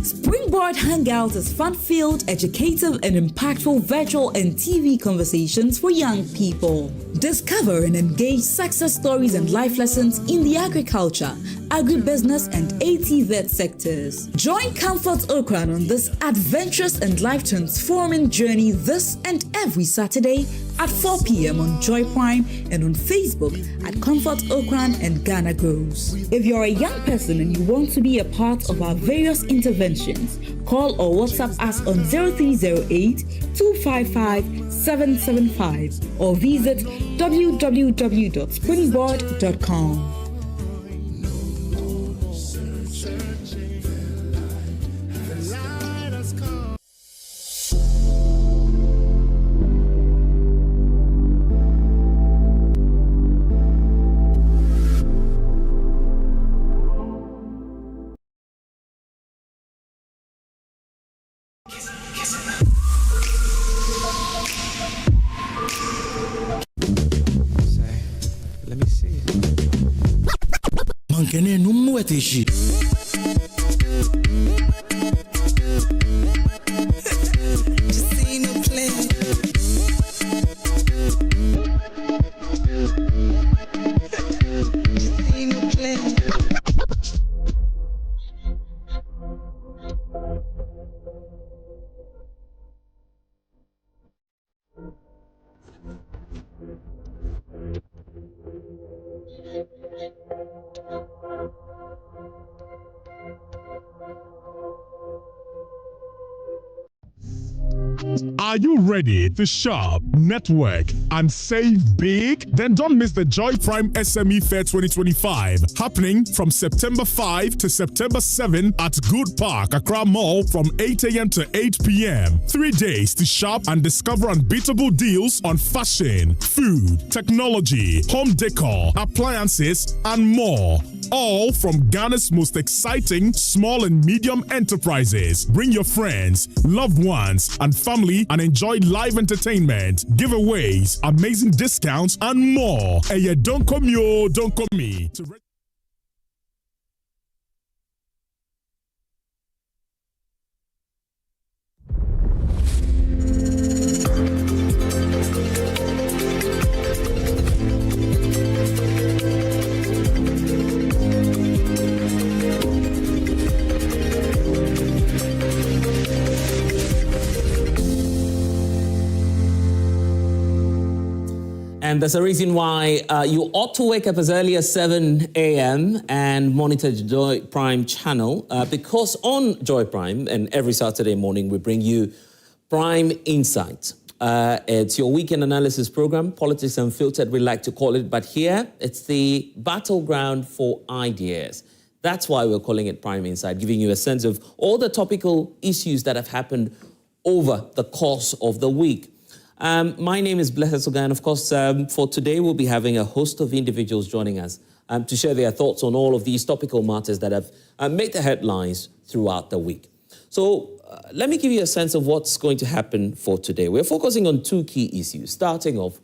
Springboard Hangout is fun-filled, educative, and impactful virtual and TV conversations for young people. Discover and engage success stories and life lessons in the agriculture, agribusiness, and ATVET sectors. Join Comfort Okran on this adventurous and life-transforming journey this and every Saturday at 4 p.m. on Joy Prime and on Facebook at Comfort Okran and Ghana Grows. If you're a young person and you want to be a part of our various interventions, call or WhatsApp us on 0308-255-775 or visit www.springboard.com. Mankene numu eteshi. Are you ready to shop, network, and save big? Then don't miss the Joy Prime SME Fair 2025, happening from September 5 to September 7 at Good Park, Accra Mall from 8 a.m. to 8 p.m. 3 days to shop and discover unbeatable deals on fashion, food, technology, home decor, appliances, and more. All from Ghana's most exciting small and medium enterprises. Bring your friends, loved ones, and family and enjoy live entertainment, giveaways, amazing discounts, and more. Hey, yeah, don't come yo, don't come me. And there's a reason why you ought to wake up as early as 7 a.m. and monitor the Joy Prime channel because on Joy Prime and every Saturday morning we bring you Prime Insight. It's your weekend analysis program, Politics Unfiltered we like to call it, but here it's the battleground for ideas. That's why we're calling it Prime Insight, giving you a sense of all the topical issues that have happened over the course of the week. My name is Blessed Sogah, and of course, for today, we'll be having a host of individuals joining us to share their thoughts on all of these topical matters that have made the headlines throughout the week. So let me give you a sense of what's going to happen for today. We're focusing on two key issues, starting off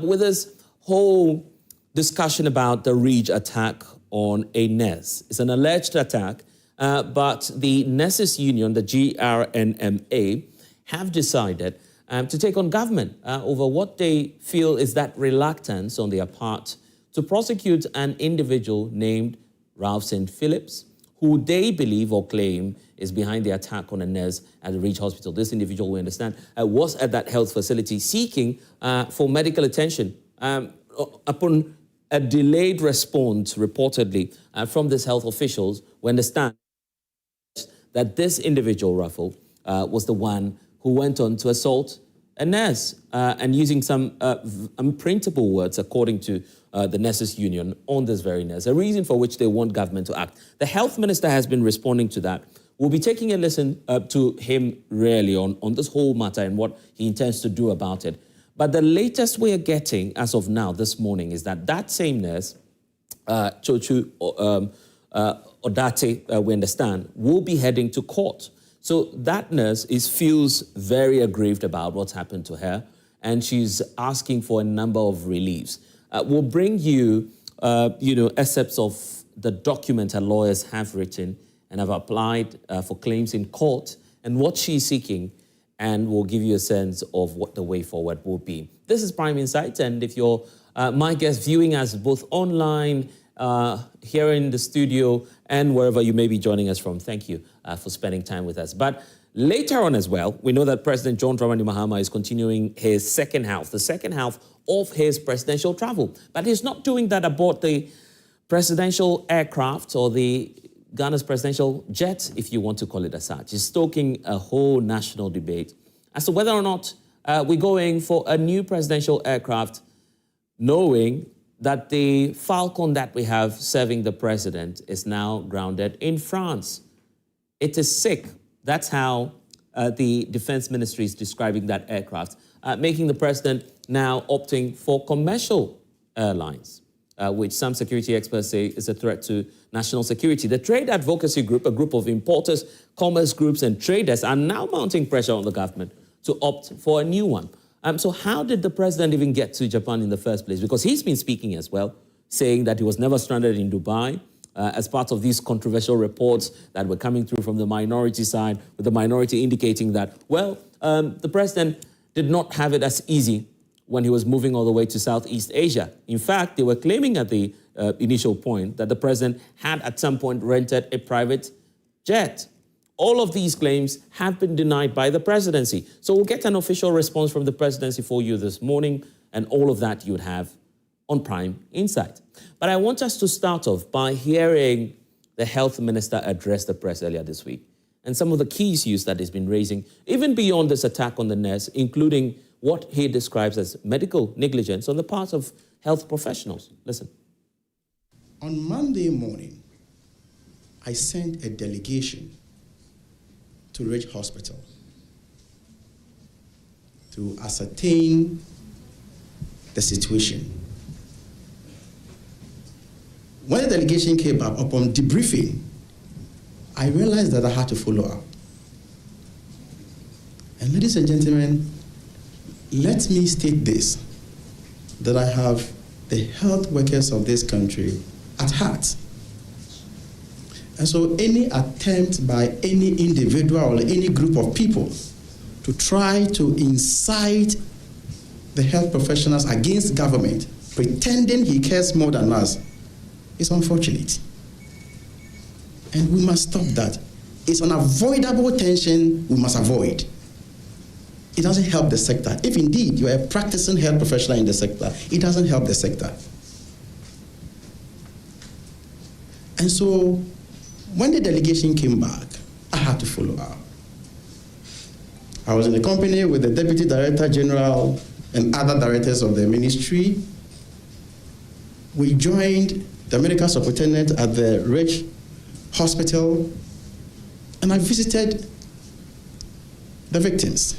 with this whole discussion about the Ridge attack on a nurse. It's an alleged attack, but the nurses union, the GRNMA, have decided to take on government over what they feel is that reluctance on their part to prosecute an individual named Ralph St. Phillips, who they believe or claim is behind the attack on a nurse at the Ridge Hospital. This individual, we understand, was at that health facility seeking for medical attention upon a delayed response, reportedly, from these health officials. We understand that this individual, Raffle, was the one who went on to assault a nurse and using some unprintable words, according to the nurses union, on this very nurse, a reason for which they want government to act. The health minister has been responding to that. We'll be taking a listen to him really on this whole matter and what he intends to do about it. But the latest we are getting as of now this morning is that that same nurse, Chochu Odate, we understand, will be heading to court. So that nurse feels very aggrieved about what's happened to her, and she's asking for a number of reliefs. We'll bring you, excerpts of the document her lawyers have written and have applied for claims in court and what she's seeking, and we'll give you a sense of what the way forward will be. This is Prime Insight, and if you're my guest viewing us both online, here in the studio, and wherever you may be joining us from, thank you for spending time with us. But later on as well, we know that President John Dramani Mahama is continuing the second half of his presidential travel. But he's not doing that aboard the presidential aircraft or the Ghana's presidential jet, if you want to call it as such. He's stoking a whole national debate as to whether or not we're going for a new presidential aircraft, knowing that the Falcon that we have serving the president is now grounded in France. It is sick. That's how the Defense Ministry is describing that aircraft, making the president now opting for commercial airlines, which some security experts say is a threat to national security. The Trade Advocacy Group, a group of importers, commerce groups, and traders, are now mounting pressure on the government to opt for a new one. So how did the president even get to Japan in the first place? Because he's been speaking as well, saying that he was never stranded in Dubai as part of these controversial reports that were coming through from the minority side, with the minority indicating that, well, the president did not have it as easy when he was moving all the way to Southeast Asia. In fact, they were claiming at the initial point that the president had at some point rented a private jet. All of these claims have been denied by the presidency. So we'll get an official response from the presidency for you this morning, and all of that you would have on Prime Insight. But I want us to start off by hearing the health minister address the press earlier this week, and some of the key issues that he's been raising, even beyond this attack on the nurse, including what he describes as medical negligence on the part of health professionals. Listen. On Monday morning, I sent a delegation to Ridge Hospital to ascertain the situation. When the delegation came back, upon debriefing, I realized that I had to follow up. And ladies and gentlemen, let me state this, that I have the health workers of this country at heart. And so any attempt by any individual or any group of people to try to incite the health professionals against government, pretending he cares more than us, is unfortunate. And we must stop that. It's an avoidable tension we must avoid. It doesn't help the sector. If indeed you are a practicing health professional in the sector, it doesn't help the sector. And so when the delegation came back, I had to follow up. I was in the company with the Deputy Director General and other directors of the ministry. We joined the medical superintendent at the Ridge Hospital, and I visited the victims.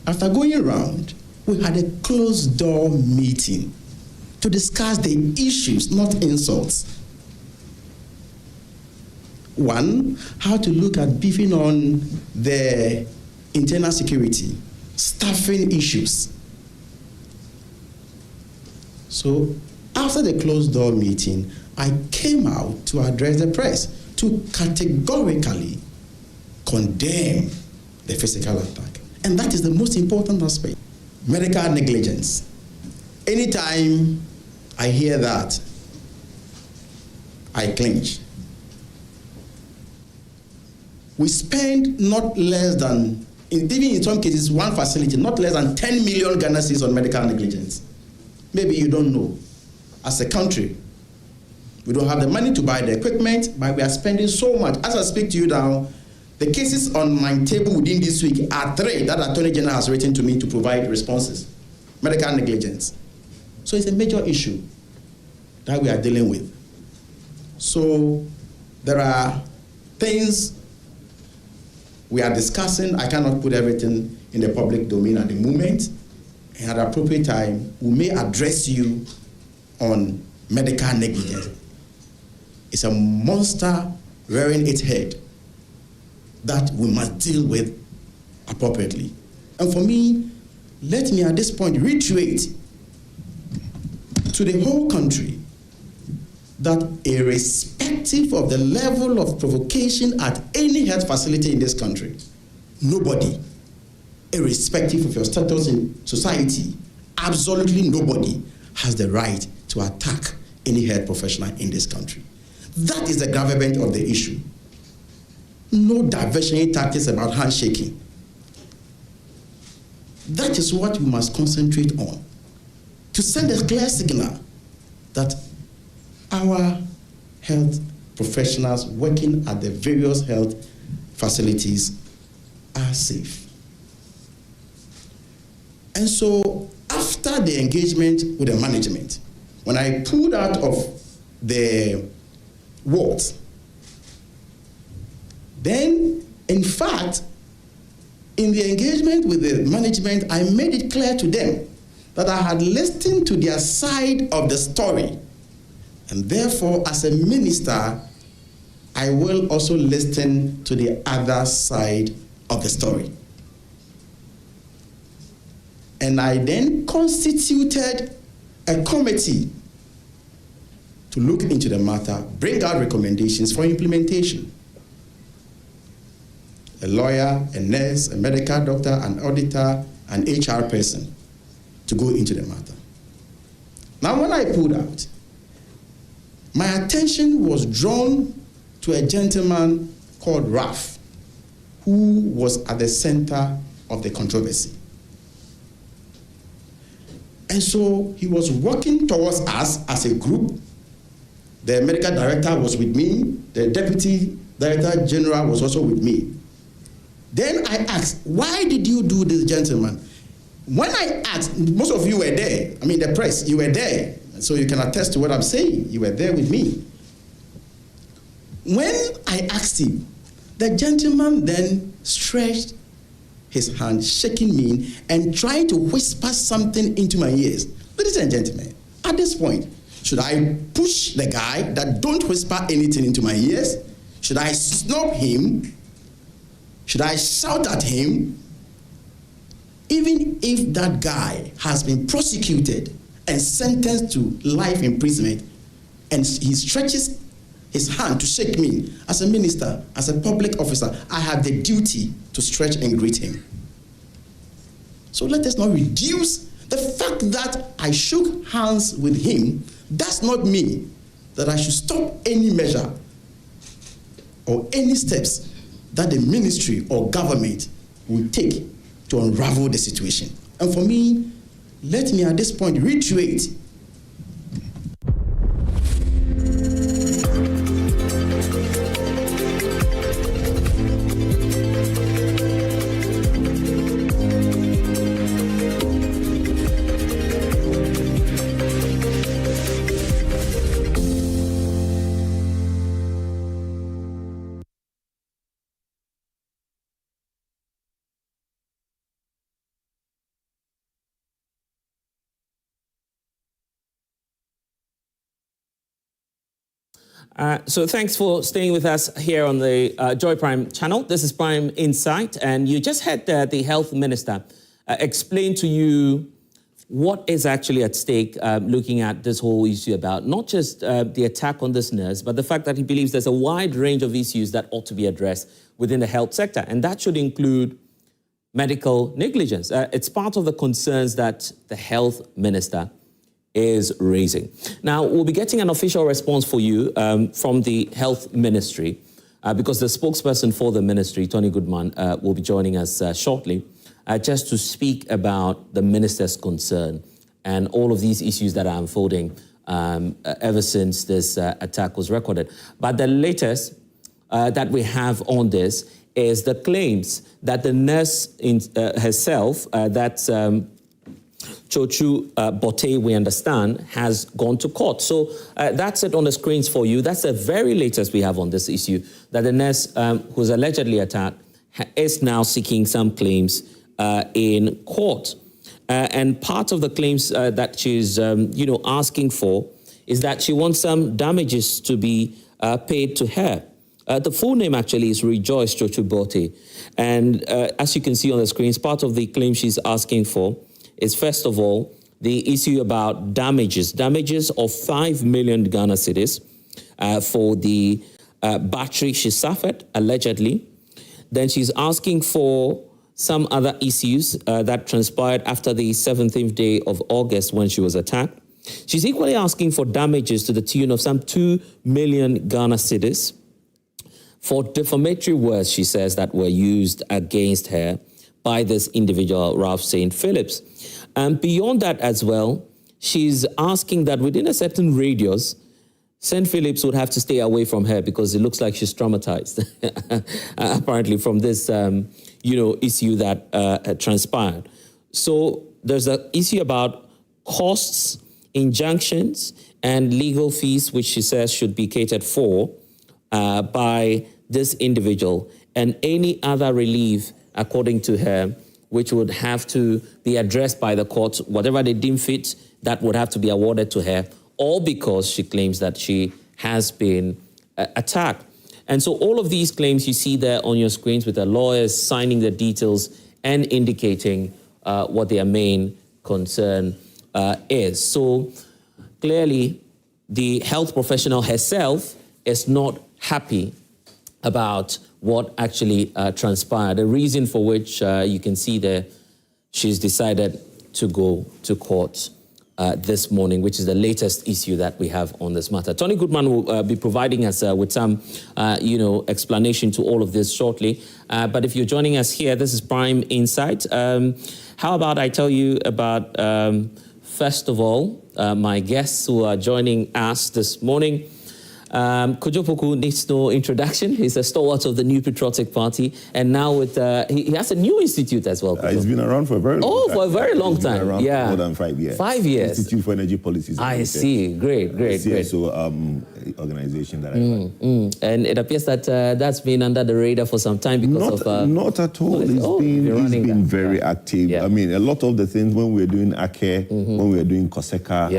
After going around, we had a closed-door meeting to discuss the issues, not insults. One, how to look at beefing on the internal security, staffing issues. So after the closed-door meeting, I came out to address the press to categorically condemn the physical attack. And that is the most important aspect. Medical negligence. Anytime I hear that, I clinch. We spend not less than, even in some cases, one facility, not less than 10 million Ghana cedis on medical negligence. Maybe you don't know. As a country, we don't have the money to buy the equipment, but we are spending so much. As I speak to you now, the cases on my table within this week are 3 that Attorney General has written to me to provide responses. Medical negligence. So it's a major issue that we are dealing with. So there are things we are discussing. I cannot put everything in the public domain at the moment. And at the appropriate time, we may address you on medical negligence. It's a monster rearing its head that we must deal with appropriately. And for me, let me at this point reiterate to the whole country that a respect irrespective of the level of provocation at any health facility in this country, nobody, irrespective of your status in society, absolutely nobody has the right to attack any health professional in this country. That is the gravamen of the issue. No diversionary tactics about handshaking. That is what we must concentrate on, to send a clear signal that our health professionals working at the various health facilities are safe. And so after the engagement with the management, when I pulled out of the wards, then in fact, in the engagement with the management, I made it clear to them that I had listened to their side of the story. And therefore, as a minister, I will also listen to the other side of the story. And I then constituted a committee to look into the matter, bring out recommendations for implementation. A lawyer, a nurse, a medical doctor, an auditor, an HR person to go into the matter. Now, when I pulled out, my attention was drawn to a gentleman called Ralph, who was at the center of the controversy. And so he was working towards us as a group. The medical director was with me. The deputy director general was also with me. Then I asked, why did you do this, gentleman? When I asked, most of you were there. I mean, the press, you were there. So you can attest to what I'm saying. You were there with me. When I asked him, the gentleman then stretched his hand, shaking me and trying to whisper something into my ears. Ladies and gentlemen, at this point, should I push the guy that don't whisper anything into my ears? Should I snub him? Should I shout at him? Even if that guy has been prosecuted and sentenced to life imprisonment, and he stretches his hand to shake me, as a minister, as a public officer, I have the duty to stretch and greet him. So let us not reduce the fact that I shook hands with him does not mean that I should stop any measure or any steps that the ministry or government will take to unravel the situation. And for me, let me at this point reiterate So thanks for staying with us here on the Joy Prime channel. This is Prime Insight, and you just had the health minister explain to you what is actually at stake looking at this whole issue about not just the attack on this nurse, but the fact that he believes there's a wide range of issues that ought to be addressed within the health sector, and that should include medical negligence. It's part of the concerns that the health minister is raising. Now, we'll be getting an official response for you from the health ministry because the spokesperson for the ministry, Tony Goodman, will be joining us shortly just to speak about the minister's concern and all of these issues that are unfolding ever since this attack was recorded. But the latest that we have on this is the claims that the nurse herself, that's Chochu Bote, we understand, has gone to court. So that's it on the screens for you. That's the very latest we have on this issue, that the nurse who's allegedly attacked is now seeking some claims in court. And part of the claims that she's asking for is that she wants some damages to be paid to her. The full name actually is Rejoice Chochu Bote. And as you can see on the screens, part of the claim she's asking for is, first of all, the issue about damages of 5 million Ghana cedis for the battery she suffered, allegedly. Then she's asking for some other issues that transpired after the 17th day of August when she was attacked. She's equally asking for damages to the tune of some 2 million Ghana cedis for defamatory words, she says, that were used against her by this individual, Ralph St. Phillips. And beyond that as well, she's asking that within a certain radius, St. Phillips would have to stay away from her because it looks like she's traumatized, apparently, from this, issue that transpired. So there's an issue about costs, injunctions, and legal fees, which she says should be catered for by this individual, and any other relief, according to her, which would have to be addressed by the courts, whatever they deem fit, that would have to be awarded to her, all because she claims that she has been attacked. And so all of these claims you see there on your screens with the lawyers signing the details and indicating what their main concern is. So clearly, the health professional herself is not happy about what actually transpired, the reason for which you can see there, she's decided to go to court this morning, which is the latest issue that we have on this matter. Tony Goodman will be providing us with some, explanation to all of this shortly. But if you're joining us here, this is Prime Insight. How about I tell you about, first of all, my guests who are joining us this morning. Kojo Poku needs no introduction. He's a stalwart of the New Patriotic Party, and now with he has a new institute as well. It's been around for a very long time. For a very long time. Been around yeah, for more than 5 years. 5 years. Institute for Energy Policies. I see. Great. So, organization that I run. And it appears that that's been under the radar for some time because not at all. It's been very active. Yeah. I mean, a lot of the things when we were doing AKE, when we were doing COSECA,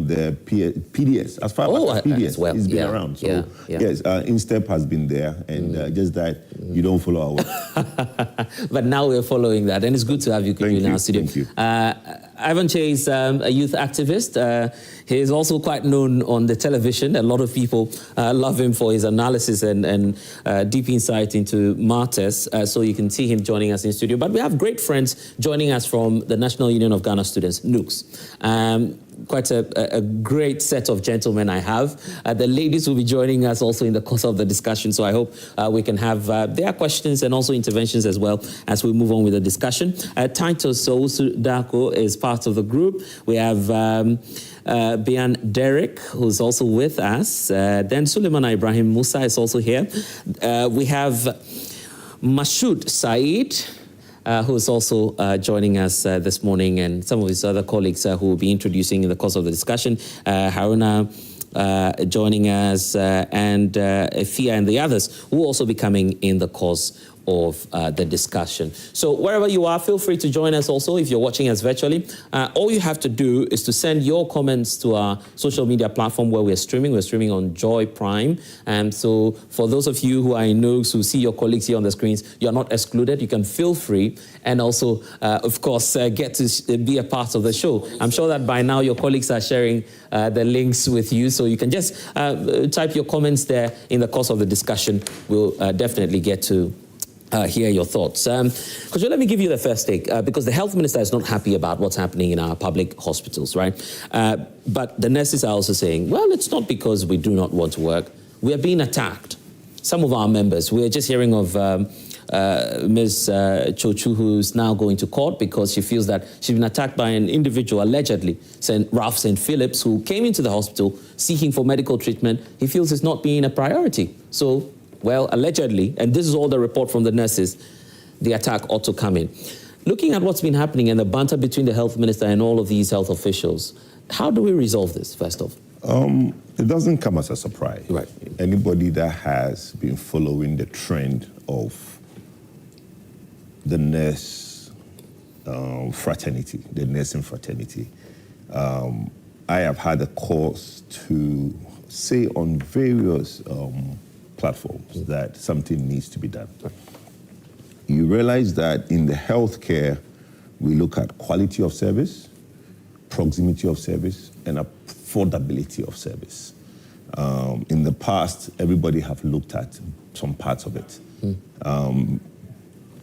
the PDS, as far as PDS, well, it's been around. So, yes, InStep has been there, and just that you don't follow our work. But now we're following that, and it's good to have you in our studio. Thank you. Ivan Che is a youth activist. He is also quite known on the television. A lot of people love him for his analysis and deep insight into matters. So you can see him joining us in studio. But we have great friends joining us from the National Union of Ghana Students, NUGS. Quite a great set of gentlemen I have. The ladies will be joining us also in the course of the discussion, so I hope we can have their questions and also interventions as well as we move on with the discussion. Titus Owusu Dako is part of the group. We have Bian Derek, who's also with us. Then Suleiman Ibrahim Musa is also here. We have Mashoud Said, who is also joining us this morning, and some of his other colleagues who will be introducing in the course of the discussion. Haruna joining us, and Fia and the others who will also be coming in the course of the discussion. So wherever you are, feel free to join us also if you're watching us virtually. All you have to do is to send your comments to our social media platform where we're streaming. We're streaming on Joy Prime. And so for those of you who are in NUGS, who see your colleagues here on the screens, you're not excluded. You can feel free and also, of course, get to be a part of the show. I'm sure that by now your colleagues are sharing the links with you. So you can just type your comments there in the course of the discussion. We'll definitely get to hear your thoughts. Because let me give you the first take, because the health minister is not happy about what's happening in our public hospitals, right? But the nurses are also saying, well, it's not because we do not want to work. We are being attacked. Some of our members, we're just hearing of Ms. Chochu, who's now going to court because she feels that she's been attacked by an individual, allegedly, Ralph St. Phillips, who came into the hospital seeking for medical treatment. He feels it's not being a priority. So, well, allegedly, and this is all the report from the nurses, the attack ought to come in. Looking at what's been happening and the banter between the health minister and all of these health officials, how do we resolve this, first off? It doesn't come as a surprise. Right. Anybody that has been following the trend of the nurse fraternity, the nursing fraternity, I have had a cause to say on various platforms that something needs to be done. You realize that in the healthcare, we look at quality of service, proximity of service, and affordability of service. In the past, everybody have looked at some parts of it.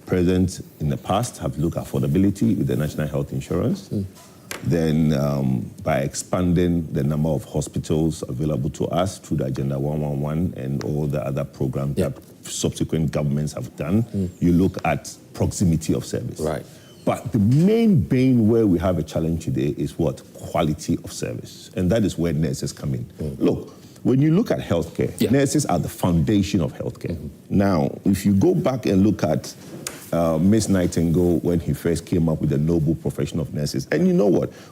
Presidents in the past have looked at affordability with the national health insurance. Then by expanding the number of hospitals available to us through the Agenda 111 and all the other programs that subsequent governments have done, you look at proximity of service. Right. But the main bane where we have a challenge today is what? Quality of service. And that is where nurses come in. Look, when you look at healthcare, nurses are the foundation of healthcare. Now, if you go back and look at Miss Nightingale when he first came up with the noble profession of nurses. And you know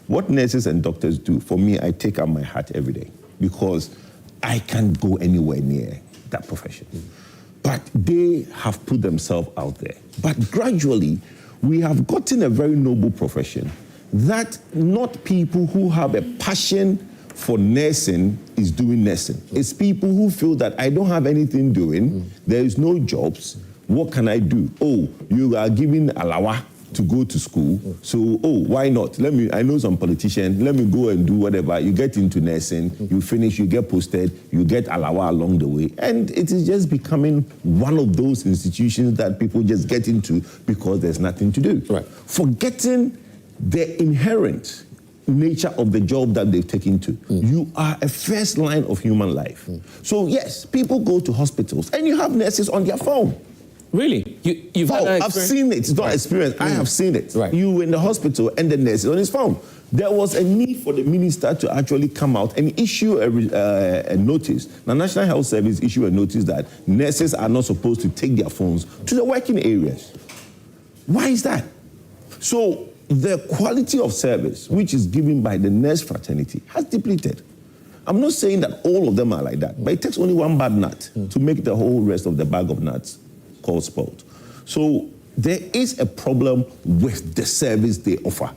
what nurses and doctors do, for me, I take out my hat every day because I can't go anywhere near that profession. But they have put themselves out there. But gradually, we have gotten a very noble profession that not people who have a passion for nursing is doing nursing. It's people who feel that I don't have anything doing, there is no jobs, what can I do? Oh, you are giving alawa to go to school, so why not? I know some politicians, let me go and do whatever. You get into nursing, you finish, you get posted, you get alawa along the way. And it is just becoming one of those institutions that people just get into because there's nothing to do. Right. Forgetting the inherent nature of the job that they've taken to. You are a first line of human life. So yes, people go to hospitals and you have nurses on their phone. Really? You've had that I've seen it. It's not experience. I have seen it. Right. You in the hospital and the nurse is on his phone. There was a need for the minister to actually come out and issue a notice. The National Health Service issue a notice that nurses are not supposed to take their phones to the working areas. Why is that? So the quality of service, which is given by the nurse fraternity, has depleted. I'm not saying that all of them are like that, but it takes only one bad nut to make the whole rest of the bag of nuts called spoiled. So there is a problem with the service they offer.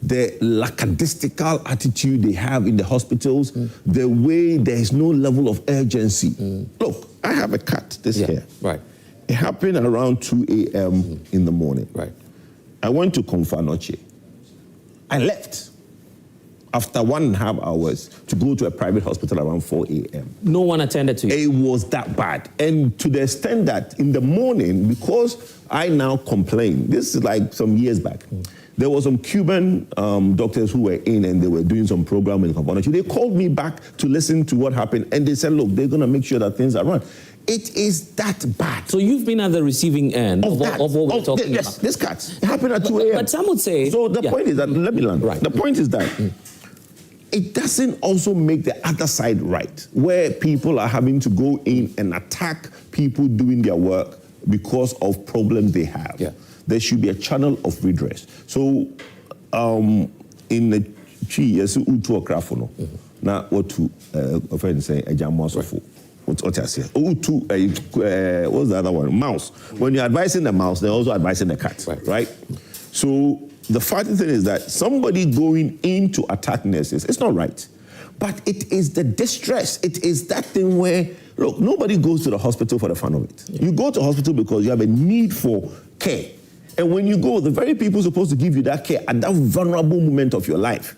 The lackadaisical attitude they have in the hospitals, the way there is no level of urgency. Look, I have a cat here. Right. It happened around 2 a.m. in the morning. Right. I went to Confanoche. I left after 1.5 hours to go to a private hospital around 4 a.m. No one attended to you? It was that bad. And to the extent that in the morning, because I now complain, this is like some years back, there were some Cuban doctors who were in and they were doing some program in Confanoche. They called me back to listen to what happened and they said, look, they're going to make sure that things are run. It is that bad. So you've been at the receiving end of what we're talking about? Yes, this cat. It happened at 2 a.m. But some would say... So the point is that, let me land. Right. The point is that it doesn't also make the other side right, where people are having to go in and attack people doing their work because of problems they have. Yeah. There should be a channel of redress. So in the tree, yes, utu okrafono. Na what to a friend say a jamasofo. What's I say? What's the other one? Mouse. When you're advising the mouse, they're also advising the cat, right? So the funny thing is that somebody going in to attack nurses, it's not right. But it is the distress. It is that thing where, look, nobody goes to the hospital for the fun of it. You go to hospital because you have a need for care. And when you go, the very people supposed to give you that care at that vulnerable moment of your life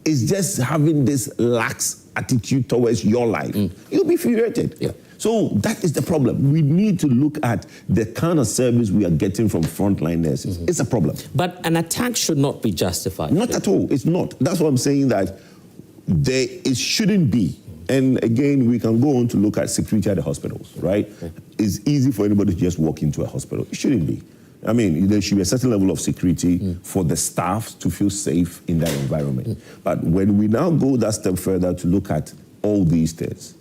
is just having this lax attitude towards your life. You'll be infuriated. Yeah. So that is the problem. We need to look at the kind of service we are getting from frontline nurses. It's a problem. But an attack should not be justified. Not at all. It's not. That's what I'm saying, that it shouldn't be. And again, we can go on to look at security at the hospitals, right? It's easy for anybody to just walk into a hospital. It shouldn't be. I mean, there should be a certain level of security for the staff to feel safe in that environment. But when we now go that step further to look at all these things,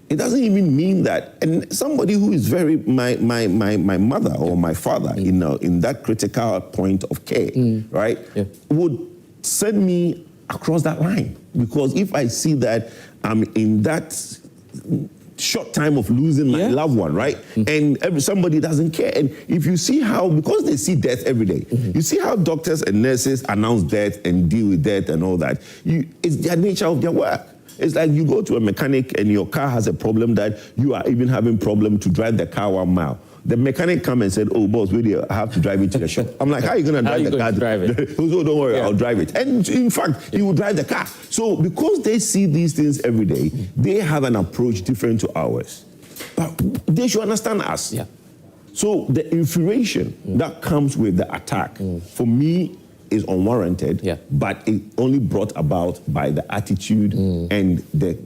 it doesn't even mean that, and somebody who is very, my mother or my father in that critical point of care, right, would send me across that line. Because if I see that I'm in that short time of losing my loved one, right? And somebody doesn't care. And if you see how, because they see death every day, you see how doctors and nurses announce death and deal with death and all that. It's their nature of their work. It's like you go to a mechanic and your car has a problem that you are even having problem to drive the car 1 mile. the mechanic come and said, "Oh, boss, really, I have to drive it to the shop." I'm like, "How are you going to drive the car?" Drive it? So don't worry, I'll drive it. And in fact, he will drive the car. So because they see these things every day, they have an approach different to ours. But they should understand us. Yeah. So the infuriation that comes with the attack, for me, is unwarranted, but it only brought about by the attitude and the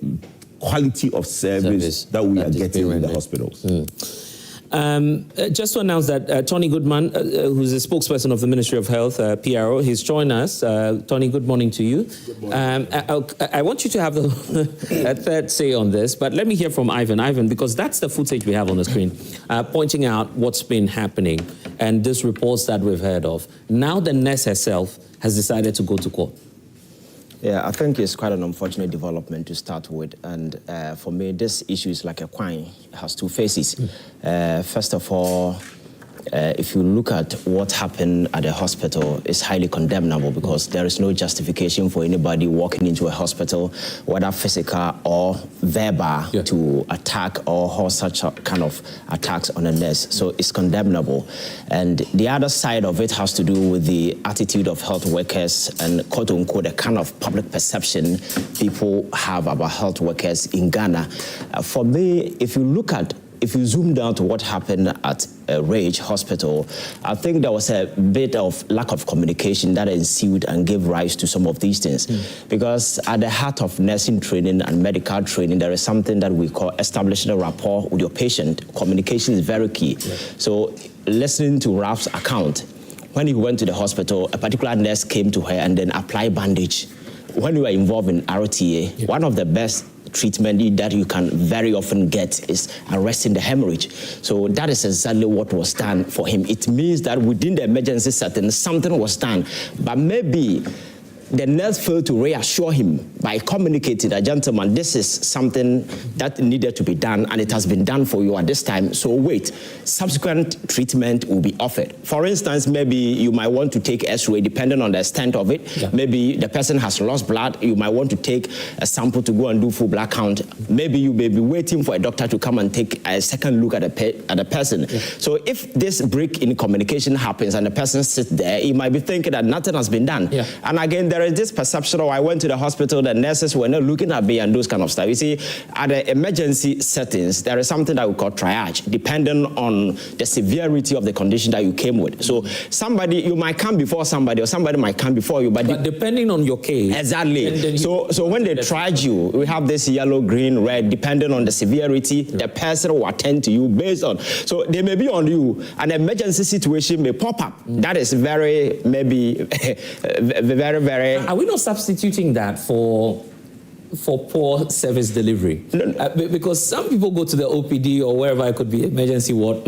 quality of service that we are getting in the hospitals. Just to announce that Tony Goodman, who's the spokesperson of the Ministry of Health, PRO, he's joined us. Tony, good morning to you. Good morning. I want you to have a third say on this, but let me hear from Ivan. Ivan, because that's the footage we have on the screen, pointing out what's been happening and these reports that we've heard of. Now the nurse herself has decided to go to court. Yeah, I think it's quite an unfortunate development to start with. And for me, this issue is like a coin. It has two faces. First of all, if you look at what happened at the hospital, it's highly condemnable because there is no justification for anybody walking into a hospital, whether physical or verbal, to attack or hold such a kind of attacks on a nurse. So it's condemnable. And the other side of it has to do with the attitude of health workers and, quote unquote, the kind of public perception people have about health workers in Ghana. For me, if you zoom down to what happened at Rage Hospital, I think there was a bit of lack of communication that ensued and gave rise to some of these things. Because at the heart of nursing training and medical training, there is something that we call establishing a rapport with your patient. Communication is very key. So listening to Ralph's account, when he went to the hospital, a particular nurse came to her and then applied bandage. When you are involved in RTA, one of the best treatment that you can very often get is arresting the hemorrhage. So that is exactly what was done for him. It means that within the emergency setting, something was done. But maybe the nurse failed to reassure him by communicating that, gentlemen, this is something that needed to be done and it has been done for you at this time. So wait, subsequent treatment will be offered. For instance, maybe you might want to take X-ray depending on the extent of it. Maybe the person has lost blood. You might want to take a sample to go and do full blood count. Maybe you may be waiting for a doctor to come and take a second look at the person. So if this break in communication happens and the person sits there, he might be thinking that nothing has been done. And again, there is this perception of, I went to the hospital, the nurses were not looking at me and those kind of stuff. You see, at the emergency settings, there is something that we call triage, depending on the severity of the condition that you came with. So somebody, you might come before somebody or somebody might come before you. But depending on your case. Exactly. So when they triage you, we have this yellow, green, red, depending on the severity, the person will attend to you based on. So they may be on you. An emergency situation may pop up. That is very, maybe, very, very... Are we not substituting that for poor service delivery? Because some people go to the OPD or wherever it could be, emergency ward.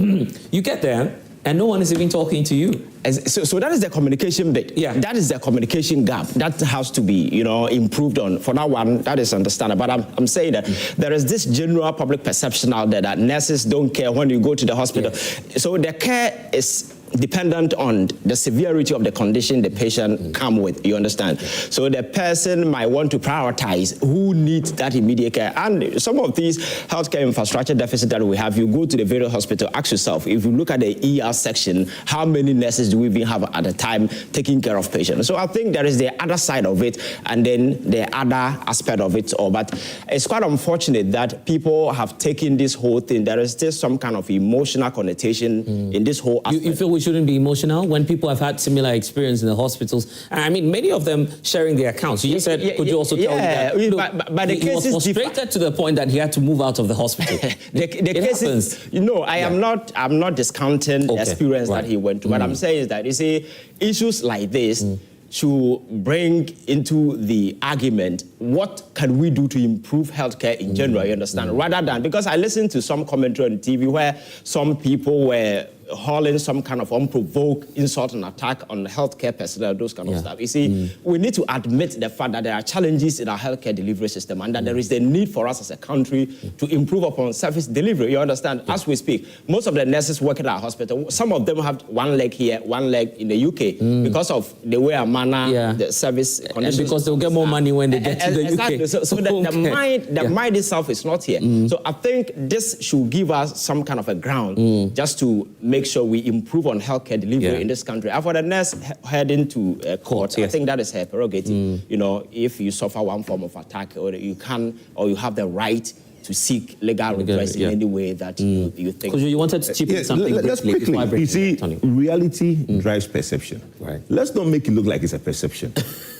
You get there and no one is even talking to you. So that is the communication bit. That is the communication gap. That has to be, improved on. For that one, that is understandable. But I'm saying that there is this general public perception out there that nurses don't care when you go to the hospital. So the care is dependent on the severity of the condition the patient come with, you understand? So the person might want to prioritize who needs that immediate care. And some of these healthcare infrastructure deficits that we have, you go to the various hospital, ask yourself, if you look at the ER section, how many nurses do we even have at a time taking care of patients? So I think there is the other side of it and then the other aspect of it all. But it's quite unfortunate that people have taken this whole thing. There is still some kind of emotional connotation in this whole aspect. You feel we shouldn't be emotional when people have had similar experience in the hospitals? I mean, many of them sharing their accounts. You just said, could you also tell me that? Look, but the he was frustrated to the point that he had to move out of the hospital. the case is, I'm not discounting the experience that he went through. What I'm saying is that, you see, issues like this to bring into the argument, what can we do to improve healthcare in general, you understand? Rather than, because I listened to some commentary on TV where some people were hauling some kind of unprovoked insult and attack on healthcare personnel, those kind of stuff. You see, we need to admit the fact that there are challenges in our healthcare delivery system and that there is the need for us as a country to improve upon service delivery. You understand? As we speak, most of the nurses working at our hospital, some of them have one leg here, one leg in the UK because of the way our manner, the service conditions. And because they'll get more money when they get to the exactly. UK. So the mind itself is not here. So I think this should give us some kind of a ground just to make sure we improve on healthcare delivery in this country. And for the nurse heading to court, I think that is her prerogative. You know, if you suffer one form of attack, or you can, or you have the right to seek legal redress in any way that you think. Because you wanted to chip in something let's quickly. You see, reality drives perception. Right. Let's not make it look like it's a perception.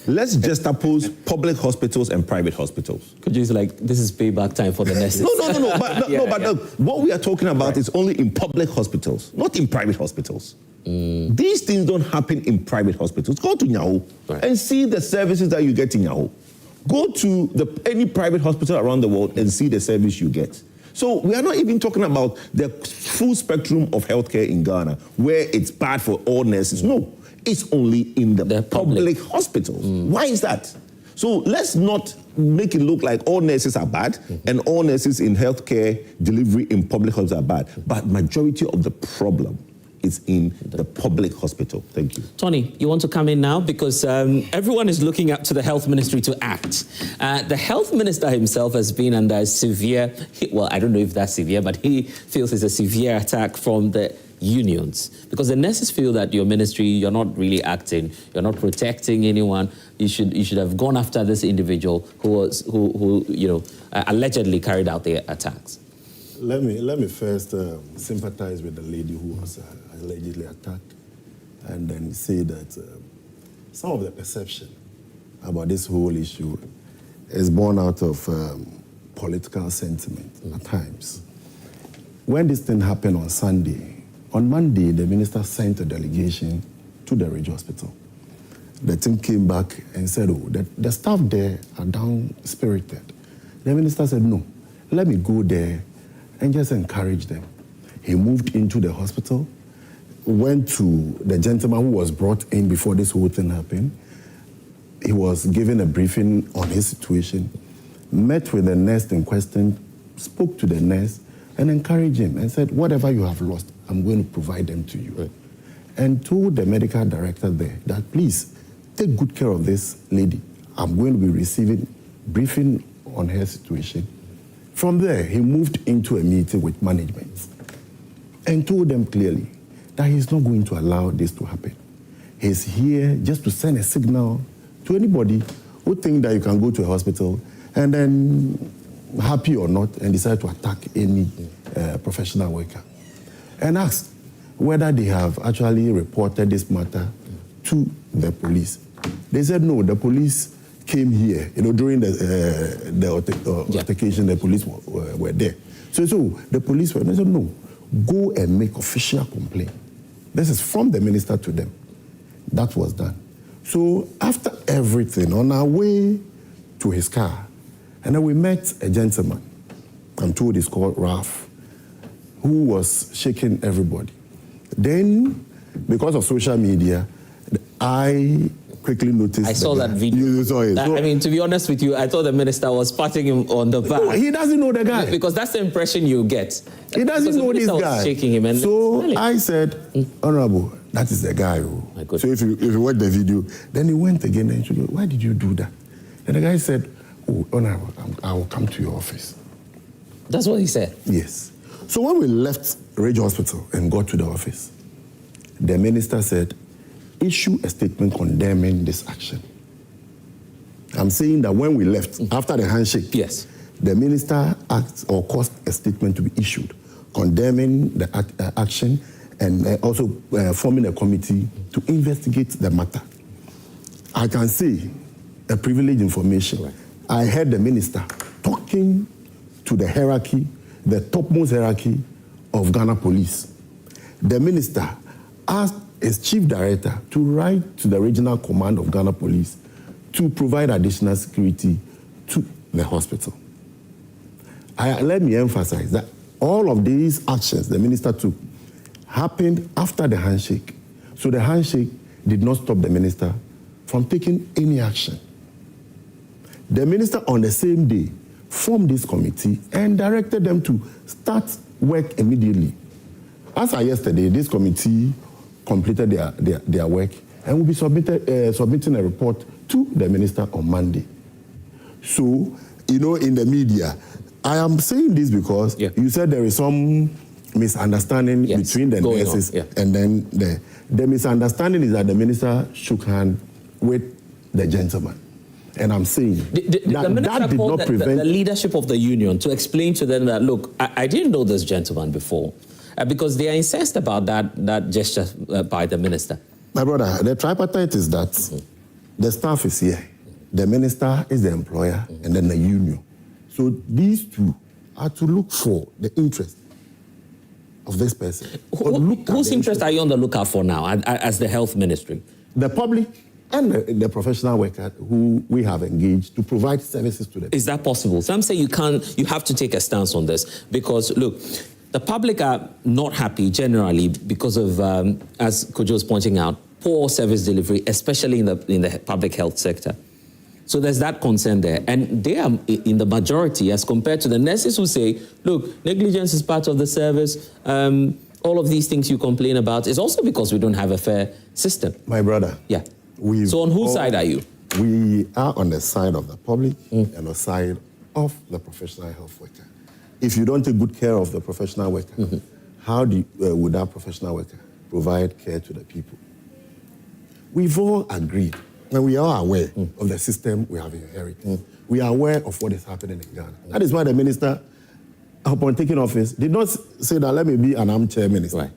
Let's just oppose public hospitals and private hospitals. Could you like, this is payback time for the nurses? No. But what we are talking about is only in public hospitals, not in private hospitals. These things don't happen in private hospitals. Go to Nyaho and see the services that you get in Nyaho. Go to any private hospital around the world and see the service you get. So we are not even talking about the full spectrum of healthcare in Ghana, where it's bad for all nurses. No, it's only in the public hospitals. Why is that? So let's not make it look like all nurses are bad and all nurses in healthcare delivery in public hospitals are bad. But majority of the problem is in the public hospital. Thank you. Tony, you want to come in now? Because everyone is looking up to the health ministry to act. The health minister himself has been under a severe, well, I don't know if that's severe, but he feels it's a severe attack from the unions. Because the nurses feel that your ministry, you're not really acting, you're not protecting anyone. You should have gone after this individual who allegedly carried out the attacks. Let me first sympathize with the lady who was allegedly attacked, and then say that some of the perception about this whole issue is born out of political sentiment at times. When this thing happened on Sunday, on Monday, the minister sent a delegation to the Ridge Hospital. The team came back and said, the staff there are down-spirited. The minister said, no, let me go there and just encourage them. He moved into the hospital, went to the gentleman who was brought in before this whole thing happened. He was given a briefing on his situation, met with the nurse in question, spoke to the nurse, and encouraged him and said, whatever you have lost, I'm going to provide them to you. Right. And told the medical director there that, please, take good care of this lady. I'm going to be receiving briefing on her situation. From there, he moved into a meeting with management and told them clearly that he's not going to allow this to happen. He's here just to send a signal to anybody who think that you can go to a hospital and then, happy or not, and decide to attack any professional worker. And asked whether they have actually reported this matter to the police. They said no, the police came here, during the altercation, the police were there. So the police were, they said, no, go and make official complaint. This is from the minister to them. That was done. So after everything, on our way to his car, and then we met a gentleman, I'm told he's called Ralph, who was shaking everybody. Then, because of social media, I quickly noticed. I saw that video. You saw it. I mean, to be honest with you, I thought the minister was patting him on the back. No, he doesn't know the guy. Because that's the impression you get. He doesn't know this guy. Shaking him and so I said, Honorable, that is the guy. So if you watch the video, then he went again and said, why did you do that? And the guy said, oh, Honorable, I will come to your office. That's what he said? Yes. So when we left Ridge Hospital and got to the office, the minister said, issue a statement condemning this action. I'm saying that when we left, after the handshake, yes, the minister asked or caused a statement to be issued condemning the action and also forming a committee to investigate the matter. I can say a privileged information. Right. I heard the minister talking to the hierarchy, the topmost hierarchy of Ghana Police. The minister asked his chief director to write to the regional command of Ghana Police to provide additional security to the hospital. Let me emphasize that all of these actions the minister took happened after the handshake. So the handshake did not stop the minister from taking any action. The minister on the same day formed this committee and directed them to start work immediately. As of yesterday, this committee completed their work and will be submitting a report to the minister on Monday. So, in the media, I am saying this because you said there is some misunderstanding between the nurses and then the misunderstanding is that the minister shook hands with the gentleman. And I'm saying the minister did called not prevent the leadership of the union to explain to them that, look, I didn't know this gentleman before, because they are incensed about that gesture by the minister. My brother, the tripartite is that the staff is here, the minister is the employer, and then the union. So these two are to look for the interest of this person. Whose interest are you on the lookout for now as the health ministry? The public and the professional worker who we have engaged to provide services to them. Is that possible? Some say you have to take a stance on this because, look, the public are not happy generally because of, as Kojo was pointing out, poor service delivery, especially in the public health sector. So there's that concern there. And they are in the majority as compared to the nurses who say, look, negligence is part of the service. All of these things you complain about is also because we don't have a fair system. My brother. Yeah. So on whose side are you? We are on the side of the public and the side of the professional health worker. If you don't take good care of the professional worker, how would that professional worker provide care to the people? We've all agreed, and we are aware of the system we have inherited. We are aware of what is happening in Ghana. That is why the minister, upon taking office, did not say that let me be an armchair minister. Right.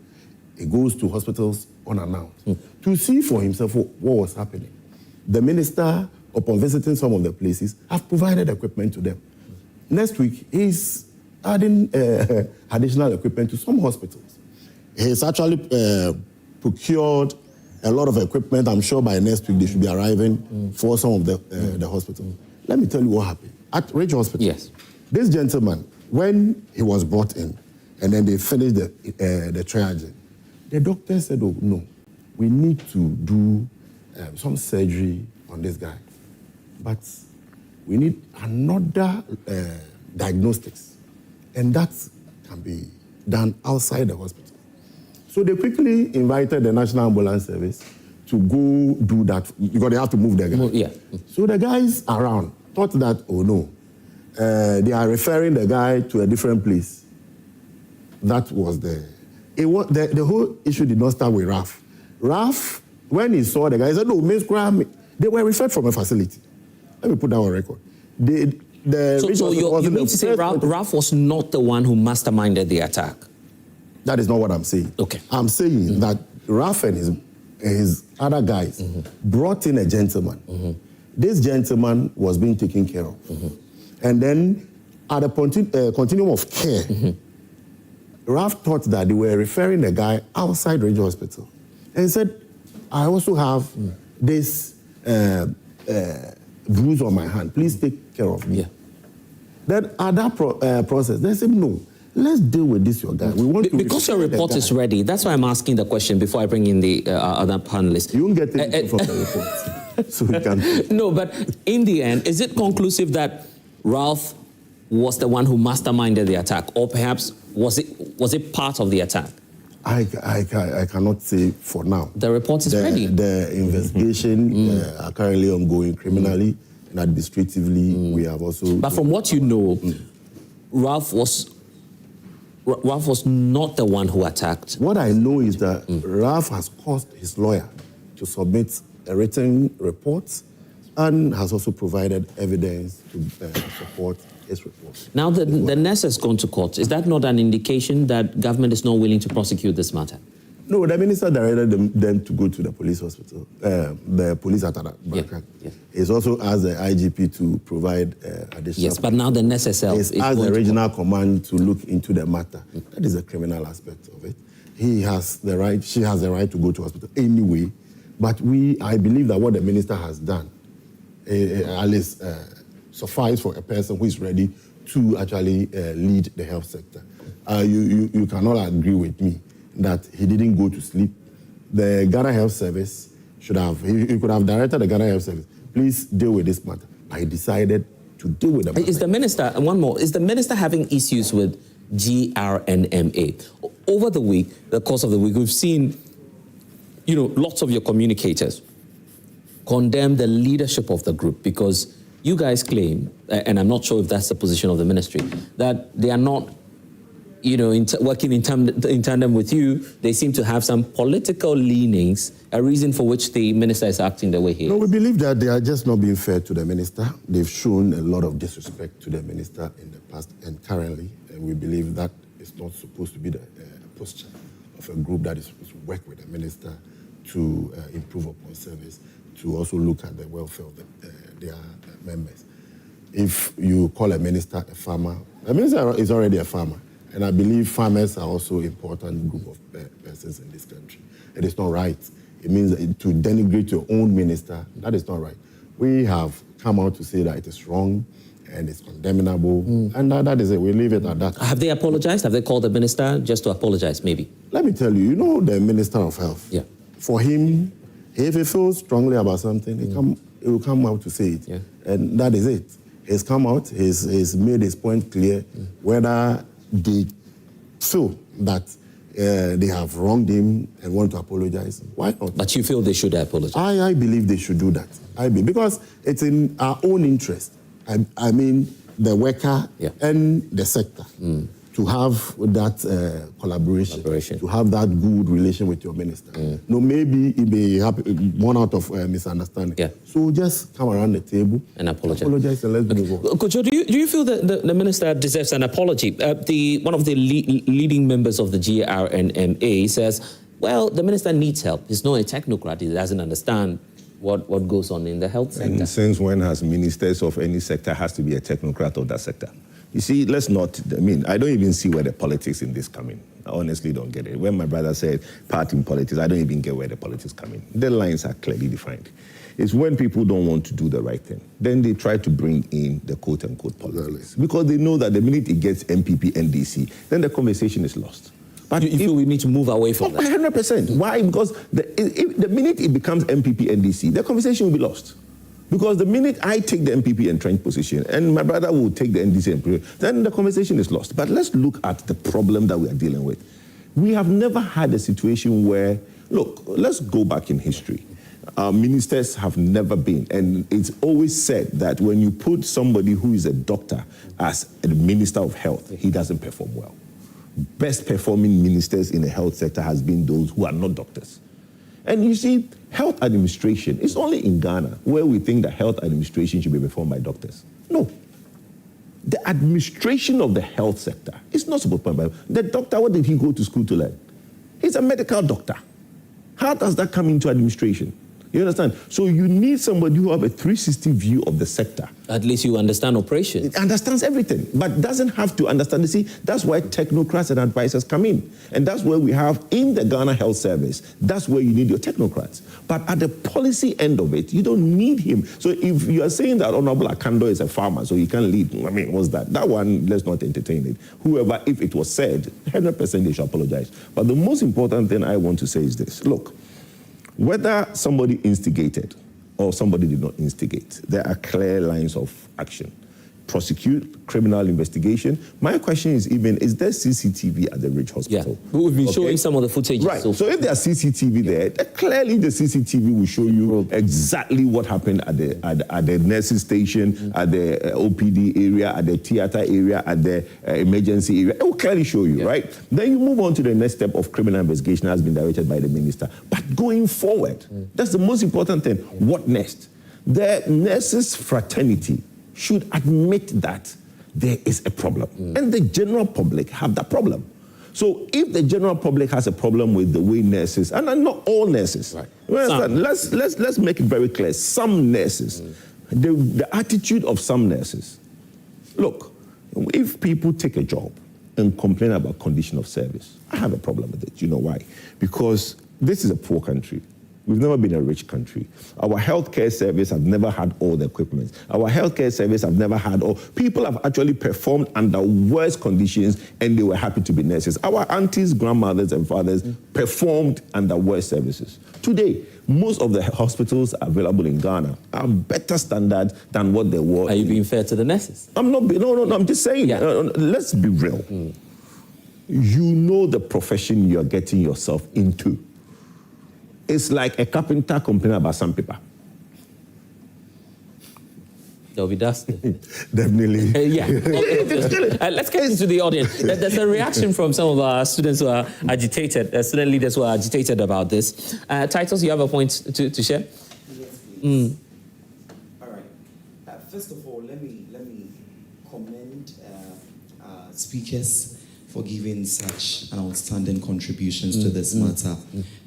He goes to hospitals unannounced to see for himself what was happening. The minister, upon visiting some of the places, have provided equipment to them. Next week, he's adding additional equipment to some hospitals. He's actually procured a lot of equipment. I'm sure by next week they should be arriving for some of the hospitals. Let me tell you what happened. At Ridge Hospital, this gentleman, when he was brought in, and then they finished the triaging, the doctor said, oh, no, we need to do some surgery on this guy. But we need another diagnostics. And that can be done outside the hospital. So they quickly invited the National Ambulance Service to go do that because they have to move the guy. So the guys around thought that, oh no, they are referring the guy to a different place. That was the whole issue did not start with Raf. Raf, when he saw the guy, he said, no, Miss Graham, they were referred from a facility. Let me put that on record. So you mean to say Raf was not the one who masterminded the attack? That is not what I'm saying. Okay. I'm saying that Raf and his other guys brought in a gentleman. This gentleman was being taken care of. And then at a continuum of care, Raf thought that they were referring the guy outside Ridge Hospital. And he said, I also have this bruise on my hand. Please take care of me. Then at that process, they said, no, let's deal with this, your guy. We want to because your report is ready. That's why I'm asking the question before I bring in the other panelists. You won't get anything from the report. So we can... No, but in the end, is it conclusive that Ralph was the one who masterminded the attack? Or perhaps was it part of the attack? I cannot say for now. The report is ready. The investigation are currently ongoing criminally and administratively. We have also... But from what you know, Ralph was not the one who attacked. What I know is that Ralph has caused his lawyer to submit a written report and has also provided evidence to support his report. Now the nurse has gone to court. Is that not an indication that government is not willing to prosecute this matter? No, the minister directed them to go to the police hospital, the police at Banter. He's also asked the IGP to provide additional... Yes, but now the nurse herself is asked the regional command to look into the matter. That is a criminal aspect of it. She has the right to go to hospital anyway, but I believe that what the minister has done, at least suffice for a person who is ready to actually lead the health sector. You cannot agree with me that he didn't go to sleep. The Ghana Health Service should have, he could have directed the Ghana Health Service, please deal with this matter. But he decided to deal with the matter. Is the minister, and one more, is the minister having issues with GRNMA? Over the week, the course of the week, we've seen, lots of your communicators condemn the leadership of the group because you guys claim, and I'm not sure if that's the position of the ministry, that they are not, working in tandem with you. They seem to have some political leanings, a reason for which the minister is acting the way he is. No, we believe that they are just not being fair to the minister. They've shown a lot of disrespect to the minister in the past and currently, and we believe that it's not supposed to be the posture of a group that is supposed to work with the minister to improve upon service, to also look at the welfare of their members. If you call a minister a farmer, the minister is already a farmer. And I believe farmers are also an important group of persons in this country. It is not right. It means that to denigrate your own minister, that is not right. We have come out to say that it is wrong and it's condemnable, and that is it. We leave it at that. Have they apologized? Have they called the minister just to apologize, maybe? Let me tell you, the Minister of Health. Yeah. For him, if he feels strongly about something, he will come out to say it. Yeah. And that is it. He's come out, he's made his point clear, whether they feel that they have wronged him and want to apologize, why not? But you feel they should apologize? I believe they should do that. Because it's in our own interest. I mean, the worker and the sector to have that collaboration, to have that good relation with your minister. No, maybe it may happen, one out of misunderstanding. Yeah. So just come around the table and apologize. Apologize and let's move on. Kojo, do you feel that the minister deserves an apology? One of the leading members of the GRNMA says, well, the minister needs help. He's not a technocrat. He doesn't understand what goes on in the health sector. And since when has ministers of any sector has to be a technocrat of that sector? You see, I don't even see where the politics in this come in. I honestly don't get it. When my brother said part in politics, I don't even get where the politics come in. The lines are clearly defined. It's when people don't want to do the right thing. Then they try to bring in the quote-unquote politics. Because they know that the minute it gets MPP, NDC, then the conversation is lost. But you feel we need to move away from that? 100%. Why? Because the minute it becomes MPP, NDC, the conversation will be lost. Because the minute I take the MPP entrenched position and my brother will take the NDC, then the conversation is lost. But let's look at the problem that we are dealing with. We have never had a situation where, look, let's go back in history. Ministers have never been, and it's always said that when you put somebody who is a doctor as a minister of health, he doesn't perform well. Best performing ministers in the health sector has been those who are not doctors. And you see, health administration is only in Ghana where we think that health administration should be performed by doctors. No. The administration of the health sector is not supposed to be by the doctor. What did he go to school to learn? He's a medical doctor. How does that come into administration? You understand? So you need somebody who have a 360 view of the sector. At least you understand operations. It understands everything, but doesn't have to understand. You see, that's why technocrats and advisors come in. And that's where we have in the Ghana Health Service, that's where you need your technocrats. But at the policy end of it, you don't need him. So if you are saying that Honorable Akando is a farmer, so he can't lead, what's that? That one, let's not entertain it. Whoever, if it was said, 100% they should apologize. But the most important thing I want to say is this. Look, whether somebody instigated or somebody did not instigate, there are clear lines of action. Prosecute, criminal investigation. My question is is there CCTV at the Ridge Hospital? Yeah, we've been showing some of the footage. Right, so if there's CCTV there, clearly the CCTV will show you exactly what happened at the nursing station, at the OPD area, at the theater area, at the emergency area. It will clearly show you, right? Then you move on to the next step of criminal investigation has been directed by the minister. But going forward, that's the most important thing. What next? The nurses' fraternity should admit that there is a problem. And the general public have that problem. So if the general public has a problem with the way nurses, and not all nurses, let's make it very clear, some nurses, the attitude of some nurses. Look, if people take a job and complain about condition of service, I have a problem with it. You know why? Because this is a poor country. We've never been a rich country. Our healthcare service have never had all the equipment. Our healthcare service have never had all. People have actually performed under worse conditions and they were happy to be nurses. Our aunties, grandmothers and fathers performed under worse services. Today, most of the hospitals available in Ghana are better standard than what they were. Are you being fair to the nurses? No, I'm just saying, let's be real. You know the profession you're getting yourself into. It's like a carpenter complaining about sandpaper. There'll be dust. Definitely. Let's get into the audience. There's a reaction from some of our students who are agitated, student leaders who are agitated about this. Titus, you have a point to share? Yes, please. All right. First of all, let me commend speakers for giving such an outstanding contributions to this matter.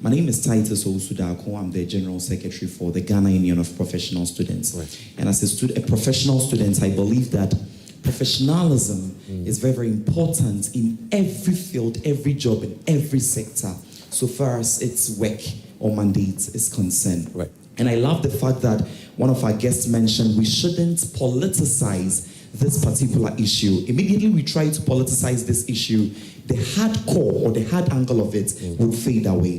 My name is Titus Osudako. I'm the General Secretary for the Ghana Union of Professional Students. Right. And as a professional student, I believe that professionalism is very, very important in every field, every job, in every sector, so far as its work or mandate is concerned. Right. And I love the fact that one of our guests mentioned we shouldn't politicize this particular issue. Immediately we try to politicize this issue, the hardcore or the hard angle of it will fade away.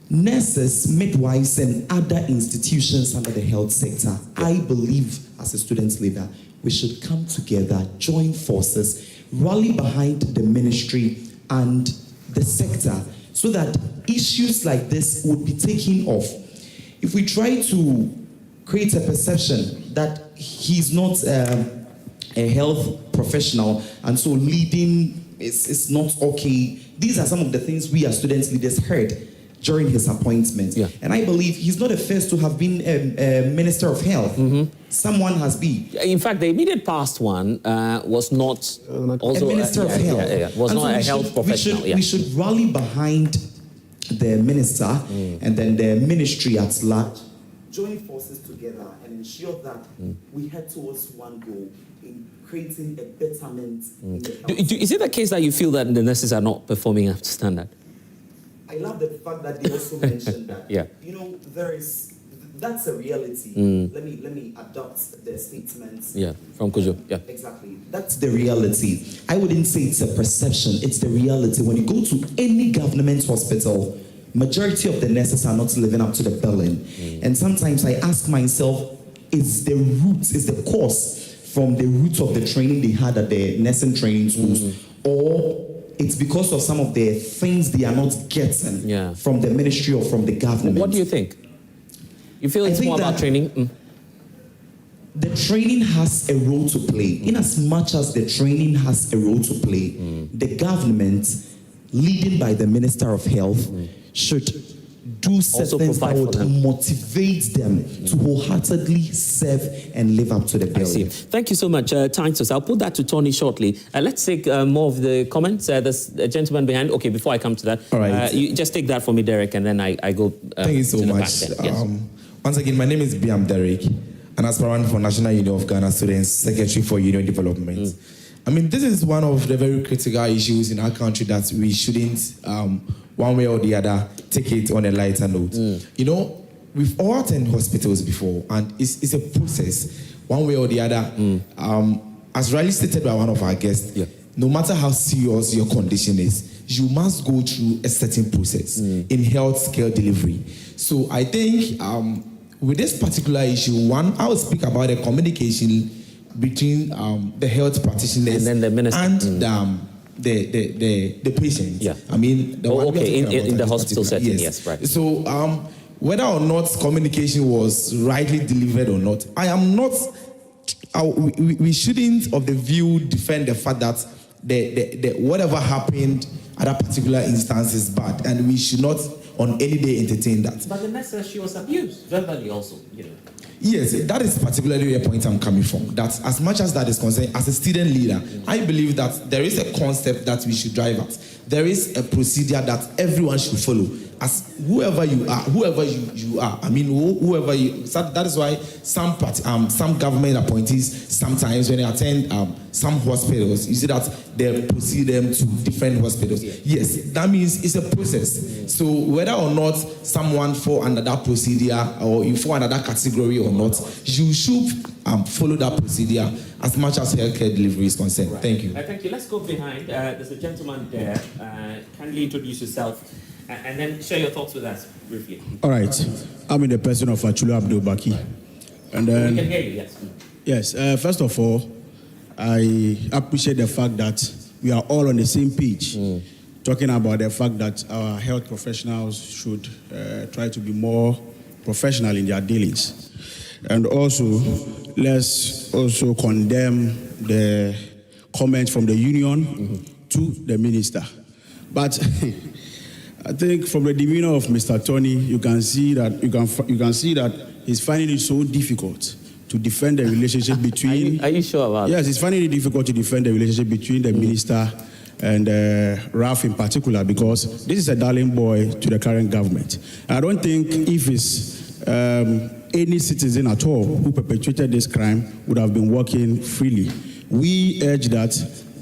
Nurses, midwives, and other institutions under the health sector, I believe as a student leader, we should come together, join forces, rally behind the ministry and the sector so that issues like this would be taken off. If we try to create a perception that he's not a health professional and so leading is not okay, these are some of the things we as student leaders heard during his appointment. And I believe he's not the first to have been a Minister of Health. Someone has been. In fact, the immediate past one was not also a Minister of Health. Was not a health professional. We should rally behind the minister and then the ministry at large, join forces together and ensure that we head towards one goal in creating a betterment. Is it the case that you feel that the nurses are not performing up to standard? I love the fact that they also mentioned that. You know, that's a reality. Let me adopt the statements. From Kujo. Exactly. That's the reality. I wouldn't say it's a perception, it's the reality. When you go to any government hospital, majority of the nurses are not living up to the billing. And sometimes I ask myself, is the cause from the root of the training they had at the nursing training schools, or it's because of some of the things they are not getting from the ministry or from the government? What do you think? You feel it's more about training? The training has a role to play. In as much as the training has a role to play, the government, leading by the Minister of Health, should do certain things that would motivate them to wholeheartedly serve and live up to the bill. Thank you so much, Titus. I'll put that to Tony shortly. Let's take more of the comments. There's a gentleman behind. Okay, before I come to that, all right. You just take that for me, Derek, and then I go. Thank you so much. Once again, my name is Biam Derek, an aspirant for National Union of Ghana Students, Secretary for Union Development. I mean, this is one of the very critical issues in our country that we shouldn't, one way or the other, take it on a lighter note. You know, we've all attended hospitals before, and it's a process, one way or the other. As rightly stated by one of our guests, no matter how serious your condition is, you must go through a certain process in health care delivery. So I think with this particular issue, I will speak about the communication between the health practitioners and then the minister and the patient. I mean, in the hospital setting, yes, right. So whether or not communication was rightly delivered or not, I am not. We shouldn't, of the view, defend the fact that the whatever happened at that particular instance is bad, and we should not on any day entertain that. But the nurse says she was abused verbally also, you know. Yes, that is particularly a point I'm coming from. That as much as that is concerned, as a student leader, I believe that there is a concept that we should drive at. There is a procedure that everyone should follow. as whoever you are, you are. I mean, whoever you. So that is why some government appointees sometimes when they attend some hospitals, you see that they proceed them to different hospitals. Yes, that means it's a process. So whether or not someone fall under that procedure or you fall under that category or not, you should follow that procedure as much as healthcare delivery is concerned. Right. Thank you. Thank you. Let's go behind. There's a gentleman there. Kindly introduce yourself and then share your thoughts with us briefly. All right. I'm in the person of Achulu Abdul Baki. And then, we can hear you, yes. Yes. First of all, I appreciate the fact that we are all on the same page, talking about the fact that our health professionals should try to be more professional in their dealings. And also, let's also condemn the comments from the union to the minister. But I think from the demeanor of Mr. Tony, you can see that he's finding it so difficult to defend the relationship between. Are you sure about Yes, he's finding it difficult to defend the relationship between the minister and Ralph in particular, because this is a darling boy to the current government. I don't think if it's any citizen at all who perpetrated this crime would have been working freely. We urge that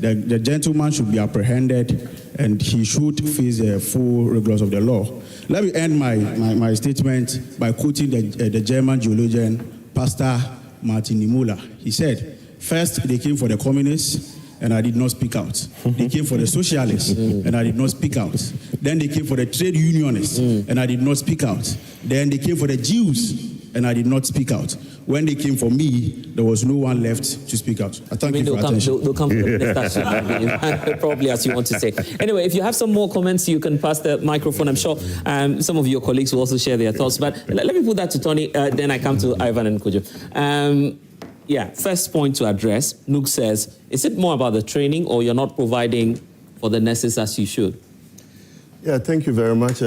the gentleman should be apprehended and he should face the full rigors of the law. Let me end my statement by quoting the German theologian, Pastor Martin Niemöller. He said, first they came for the communists and I did not speak out. They came for the socialists and I did not speak out. Then they came for the trade unionists and I did not speak out. Then they came for the Jews and I did not speak out. When they came for me, there was no one left to speak out. I thank you for your attention. They'll come for the minister, probably, as you want to say. Anyway, if you have some more comments, you can pass the microphone. I'm sure some of your colleagues will also share their thoughts. But let me put that to Tony, then I come to Ivan and Kojo. First point to address, Nook says, is it more about the training or you're not providing for the nurses as you should? Yeah, thank you very much.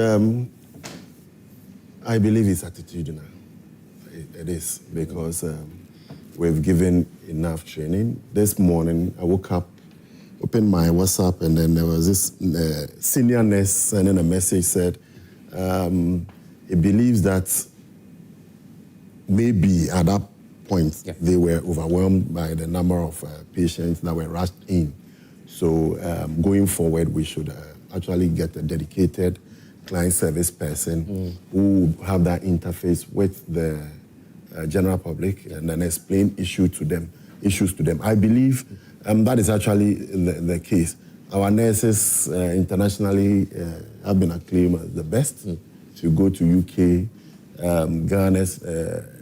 I believe it's attitudinal. It is, because we've given enough training. This morning, I woke up, opened my WhatsApp, and then there was this senior nurse sending a message, said he believes that maybe at that point, they were overwhelmed by the number of patients that were rushed in. So going forward, we should actually get a dedicated client service person who have that interface with the general public and then explain issues to them. I believe that is actually the case. Our nurses internationally have been acclaimed as the best. If you go to UK, Ghana's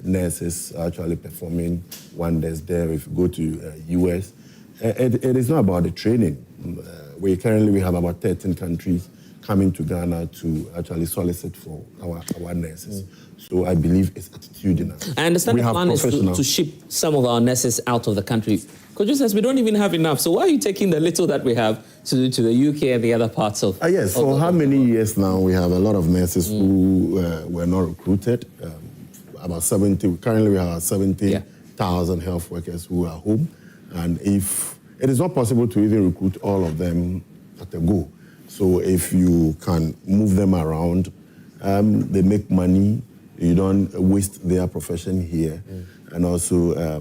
nurses are actually performing wonders there. If you go to US, it is not about the training. We have about 13 countries coming to Ghana to actually solicit for our nurses. So I believe it's attitudinal. I understand the plan is to ship some of our nurses out of the country. Kojo says we don't even have enough. So why are you taking the little that we have to the UK and the other parts of? Yes, for how many years now we have a lot of nurses who were not recruited. About 70. Currently, we have 70,000 health workers who are home, and if it is not possible to even recruit all of them at a go. So if you can move them around, they make money. You don't waste their profession here, and also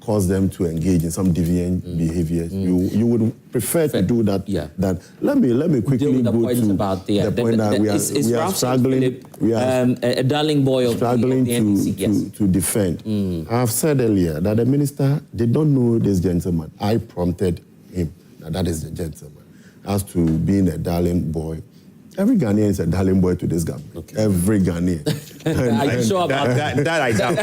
cause them to engage in some deviant behaviors. You would prefer to do that. That let me quickly go to the point that we are struggling. We are a darling boy of struggling the NDC, to defend. I have said earlier that the minister did not know this gentleman. I prompted him that is the gentleman. As to being a darling boy, every Ghanaian is a darling boy to this government. Okay. Every Ghanaian. Are you sure about that? That I doubt.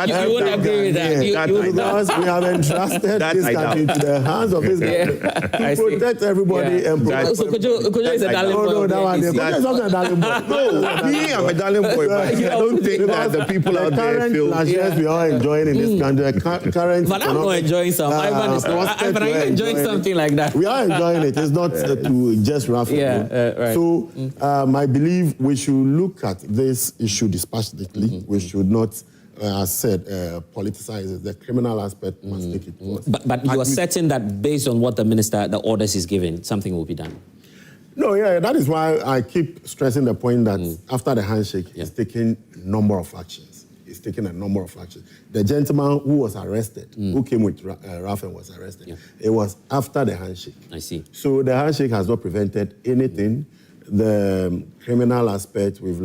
You wouldn't agree with that. Because we have entrusted this country into the hands of this government to protect everybody and protect. So Kojo is a darling boy. No, that one. Kojo is not a darling boy. No, me, I'm a darling boy, but I don't think that the people out there feel. The current we are enjoying in this country, current. But I'm not enjoying some. Ivan, are you enjoying something like that? We are enjoying it. It's not to just raffle. Right. So I believe we should look at this issue dispassionately. We should not, as said, politicize it. The criminal aspect must take it forward. But you are certain that based on what the minister, the orders is giving, something will be done? No, yeah, that is why I keep stressing the point that after the handshake, he's taking a number of actions. He's taking a number of actions. The gentleman who was arrested, who came with Ralph and was arrested, it was after the handshake. I see. So the handshake has not prevented anything. The criminal aspect, we've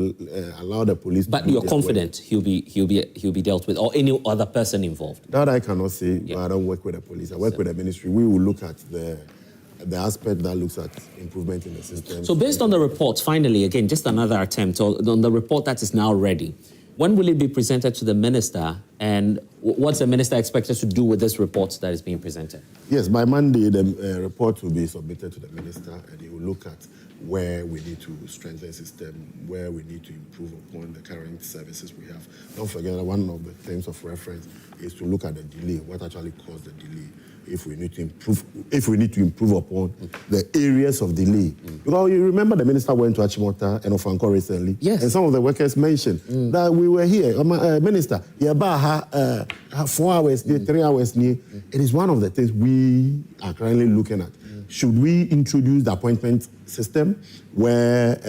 allowed the police. But you're confident he'll be dealt with, or any other person involved? That I cannot say. But I don't work with the police. I work with the ministry. We will look at the aspect that looks at improvement in the system. So based on the report, finally, again, just another attempt on the report that is now ready. When will it be presented to the minister, and what's the minister expected to do with this report that is being presented? Yes, by Monday, the report will be submitted to the minister, and he will look at where we need to strengthen the system, where we need to improve upon the current services we have. Don't forget that one of the terms of reference is to look at the delay, what actually caused the delay. If we need to improve upon the areas of delay. Because you remember the minister went to Achimota and Ofanko recently. Yes. And some of the workers mentioned that we were here. Minister, 4 hours, 3 hours. It is one of the things we are currently looking at. Should we introduce the appointment system where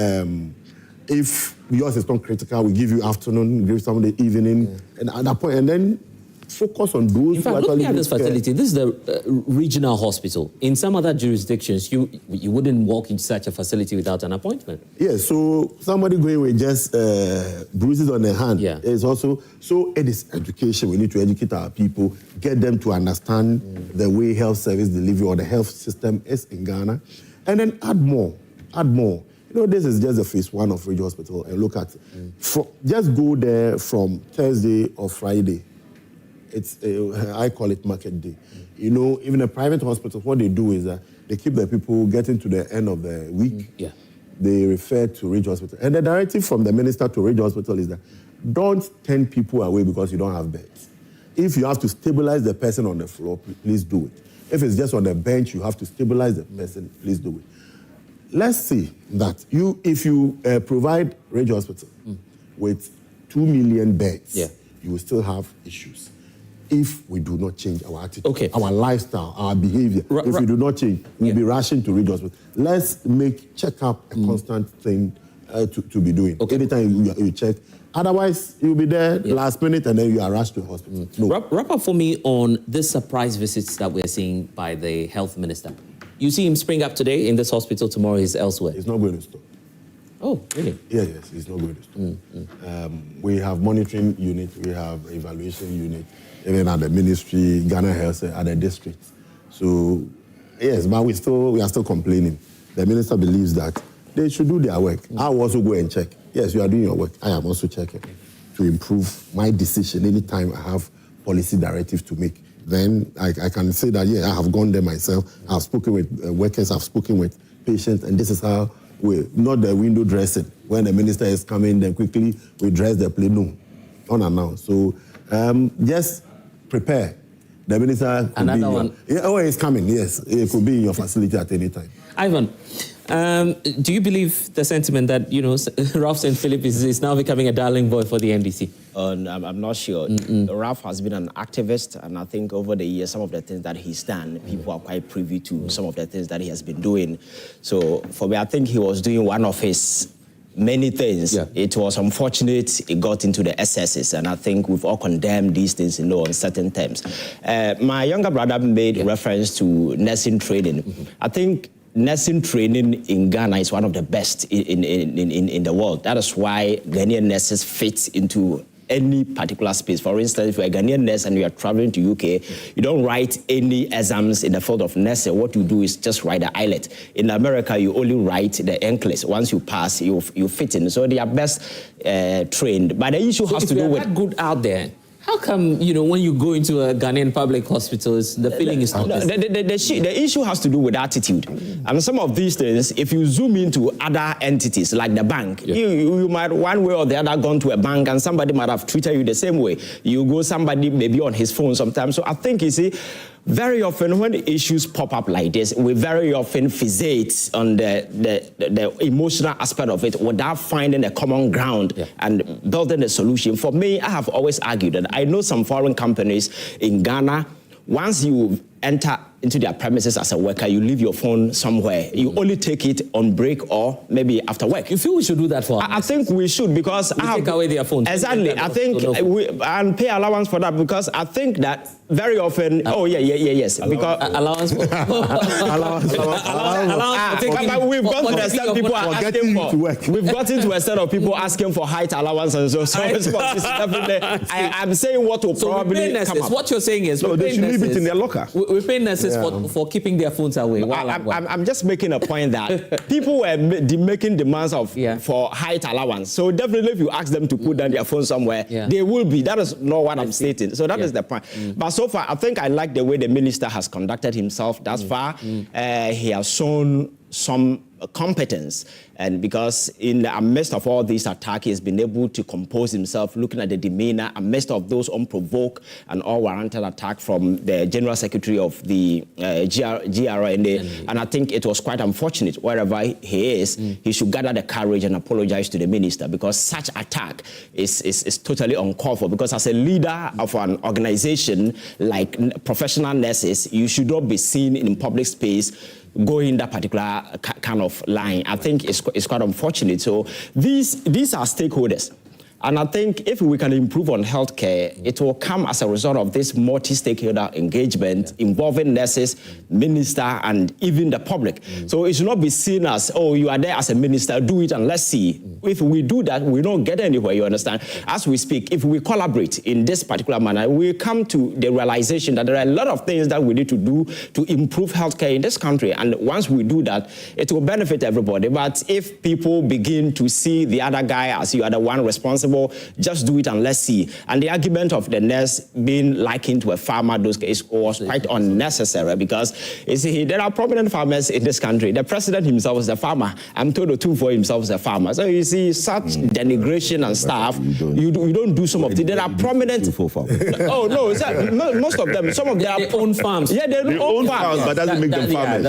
if yours is not critical, we give you afternoon, give somebody evening, and at that point, and then focus on those. In fact, looking at this facility, this is the regional hospital. In some other jurisdictions, you wouldn't walk into such a facility without an appointment. Yes, so somebody going with just bruises on their hand is also, so it is education. We need to educate our people, get them to understand the way health service delivery or the health system is in Ghana, and then add more. You know, this is just the phase 1 of Regional Hospital, and look at, just go there from Thursday or Friday. It's I call it market day. You know, even a private hospital, what they do is that they keep the people getting to the end of the week. They refer to Regional Hospital. And the directive from the minister to Regional Hospital is that don't turn people away because you don't have beds. If you have to stabilize the person on the floor, please do it. If it's just on the bench, you have to stabilize the person, please do it. Let's say that if you provide Regional Hospital with 2 million beds, you will still have issues. If we do not change our attitude, our lifestyle, our behavior, if we do not change, we'll be rushing to Regional Hospital. Let's make checkup a constant thing to be doing. Anytime you check, otherwise you'll be there last minute and then you are rushed to the hospital. No. Wrap up for me on this surprise visits that we're seeing by the health minister. You see him spring up today in this hospital, tomorrow he's elsewhere. He's not going to stop. Oh, really? Yes, he's not going to stop. We have monitoring unit, we have evaluation unit, even at the ministry, Ghana Health, at the district. So, yes, but we are still complaining. The minister believes that they should do their work. I will also go and check. Yes, you are doing your work. I am also checking to improve my decision anytime I have policy directives to make. Then I can say that, I have gone there myself. I've spoken with workers, I've spoken with patients, and this is how not the window dressing. When the minister is coming, then quickly we dress the plane. No, unannounced. So just prepare. The minister could another one. It's coming. Yes, it could be in your facility at any time. Ivan, do you believe the sentiment that Ralph St. Philip is now becoming a darling boy for the NDC? I'm not sure. Ralph has been an activist, and I think over the years, some of the things that he's done, people are quite privy to some of the things that he has been doing. So for me, I think he was doing one of his many things. It was unfortunate it got into the excesses, and I think we've all condemned these things on certain terms. My younger brother made reference to nursing training. I think nursing training in Ghana is one of the best in the world. That is why Ghanaian nurses fit into any particular space. For instance, if you're a Ghanaian nurse and you are traveling to UK, you don't write any exams in the field of nursing. What you do is just write the IELTS. In America, you only write the NCLEX. Once you pass, you fit in. So they are best trained. But the issue has to do with... that good out there, how come, when you go into a Ghanaian public hospital, the feeling is not the issue has to do with attitude. And some of these things, if you zoom into other entities like the bank, you might one way or the other gone to a bank and somebody might have treated you the same way. You go somebody maybe on his phone sometimes. So I think, you see, very often when issues pop up like this, we very often fixate on the emotional aspect of it without finding a common ground and building a solution. For me, I have always argued that I know some foreign companies in Ghana, once you enter into their premises as a worker, you leave your phone somewhere. You only take it on break or maybe after work. You feel we should do that for? I think we should, because take away their phones. Exactly. I think and pay allowance for that, because I think that very often. Yes. Because allowance for allowance. But we've got to the extent people are asking for. We've gotten to a set of people asking for height allowance and so. I'm saying what will probably come up. What you're saying is, they should leave it in their locker. We pay nurses for keeping their phones away. I'm just making a point that people were making demands for height allowance. So definitely, if you ask them to put down their phone somewhere, they will be. That is not what I'm stating. So that is the point. But so far, I think I like the way the minister has conducted himself thus far. He has shown some competence, and because in the midst of all these attacks, he has been able to compose himself, looking at the demeanor amidst of those unprovoked and unwarranted attack from the General Secretary of the GRNMA. And I think it was quite unfortunate. Wherever he is, he should gather the courage and apologize to the minister, because such attack is totally uncalled for. Because as a leader of an organization like professional nurses, you should not be seen in public space going that particular kind of line. I think it's quite unfortunate. So these are stakeholders. And I think if we can improve on healthcare, it will come as a result of this multi-stakeholder engagement involving nurses, minister, and even the public. So it should not be seen as, oh, you are there as a minister, do it and let's see. If we do that, we don't get anywhere, you understand? As we speak, if we collaborate in this particular manner, we come to the realization that there are a lot of things that we need to do to improve healthcare in this country. And once we do that, it will benefit everybody. But if people begin to see the other guy as you are the one responsible, just do it and let's see. And the argument of the nurse being likened to a farmer was quite unnecessary, because you see, there are prominent farmers in this country. The president himself is a farmer. I'm told Otunfo himself is a farmer. So you see, such denigration and stuff, you don't do some of it. There are prominent. Oh no, most of them. Some of their own farms. Yeah, they own farms, but doesn't make them farmers.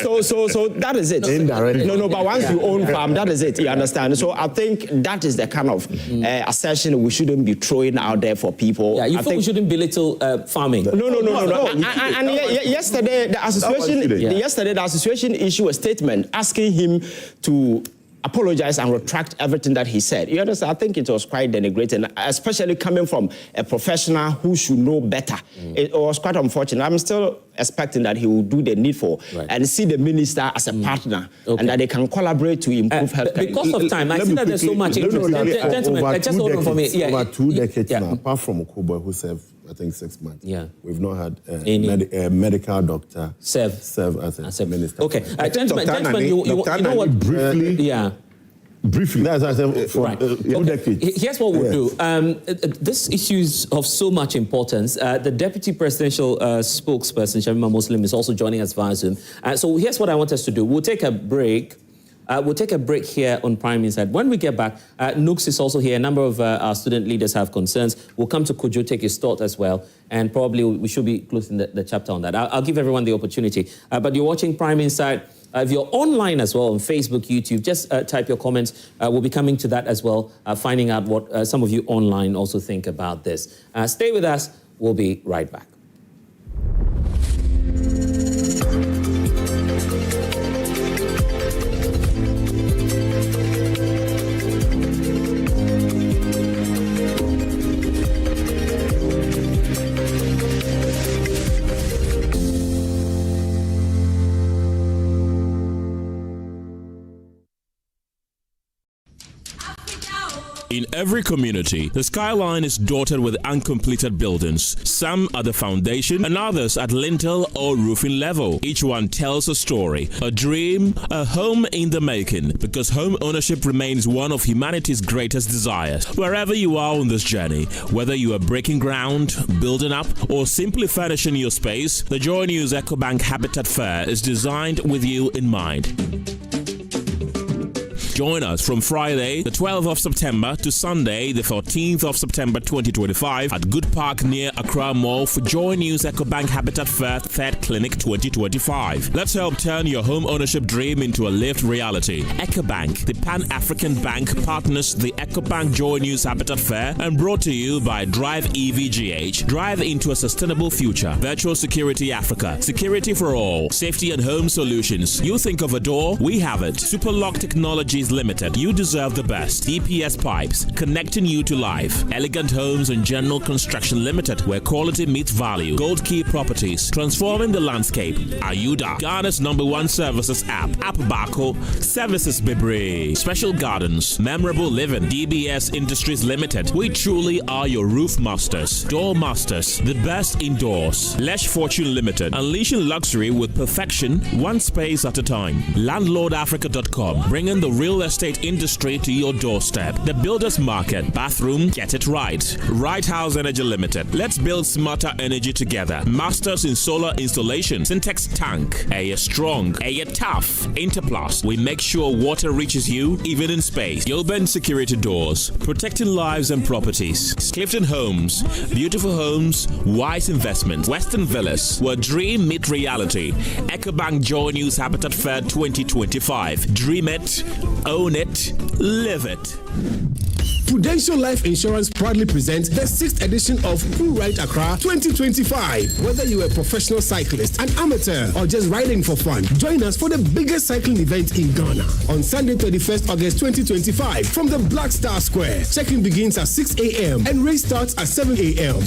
So that is it. Indirectly. No, but once you own farm, that is it. You understand? So I think that is the kind of assertion we shouldn't be throwing out there for people. Yeah, you think we shouldn't belittle farming? No. And yesterday, the association issued a statement asking him to apologize and retract everything that he said. You understand? I think it was quite denigrating, especially coming from a professional who should know better. It was quite unfortunate. I'm still expecting that he will do the needful and see the minister as a partner, and that they can collaborate to improve healthcare. Because of time, I see that there's so much interest. Gentlemen, just hold on for me. Over 2 decades now, apart from Okubo, who served, I think, 6 months, we've not had a medical doctor serve as a minister. Okay, gentlemen, you know what? Briefly. That's what I said for 2 decades. Here's what we'll do. This issue is of so much importance. The Deputy Presidential Spokesperson, Shamima Muslim, is also joining us via Zoom. So here's what I want us to do. We'll take a break. We'll take a break here on Prime Inside. When we get back, Nooks is also here. A number of our student leaders have concerns. We'll come to Kojo, take his thought as well. And probably we should be closing the chapter on that. I'll give everyone the opportunity. But you're watching Prime Inside. If you're online as well on Facebook, YouTube, just type your comments. We'll be coming to that as well, finding out what some of you online also think about this. Stay with us. We'll be right back. In every community, the skyline is dotted with uncompleted buildings. Some at the foundation and others at lintel or roofing level. Each one tells a story, a dream, a home in the making, because home ownership remains one of humanity's greatest desires. Wherever you are on this journey, whether you are breaking ground, building up, or simply furnishing your space, the Joy News EcoBank Habitat Fair is designed with you in mind. Join us from Friday, the 12th of September to Sunday, the 14th of September 2025 at Good Park near Accra Mall for Joy News EcoBank Habitat Fair 3rd Clinic 2025. Let's help turn your home ownership dream into a lived reality. EcoBank, the Pan-African Bank, partners the EcoBank Joy News Habitat Fair and brought to you by Drive EVGH. Drive into a sustainable future. Virtual Security Africa. Security for all. Safety and home solutions. You think of a door? We have it. Superlock Technologies Limited. You deserve the best. EPS Pipes. Connecting you to life. Elegant Homes and General Construction Limited, where quality meets value. Gold Key Properties. Transforming the landscape. Ayuda. Ghana's #1 services app. App Bako. Services Bebre. Special Gardens. Memorable Living. DBS Industries Limited. We truly are your roof masters. Door masters. The best indoors. Lesh Fortune Limited. Unleashing luxury with perfection, one space at a time. LandlordAfrica.com. Bringing the real estate industry to your doorstep. The Builders Market. Bathroom, get it right. Right House Energy Limited. Let's build smarter energy together. Masters in solar installation. Syntex Tank. Air strong. Air tough. Interplus. We make sure water reaches you even in space. Yoben Security Doors. Protecting lives and properties. Clifton Homes. Beautiful homes. Wise investments. Western Villas. Where dream meet reality. EcoBank Joy News Habitat Fair 2025. Dream it. Own it. Live it. Prudential Life Insurance proudly presents the 6th edition of Who Ride Accra 2025. Whether you're a professional cyclist, an amateur, or just riding for fun, join us for the biggest cycling event in Ghana on Sunday, 31st August 2025 from the Black Star Square. Check-in begins at 6 a.m. and race starts at 7 a.m.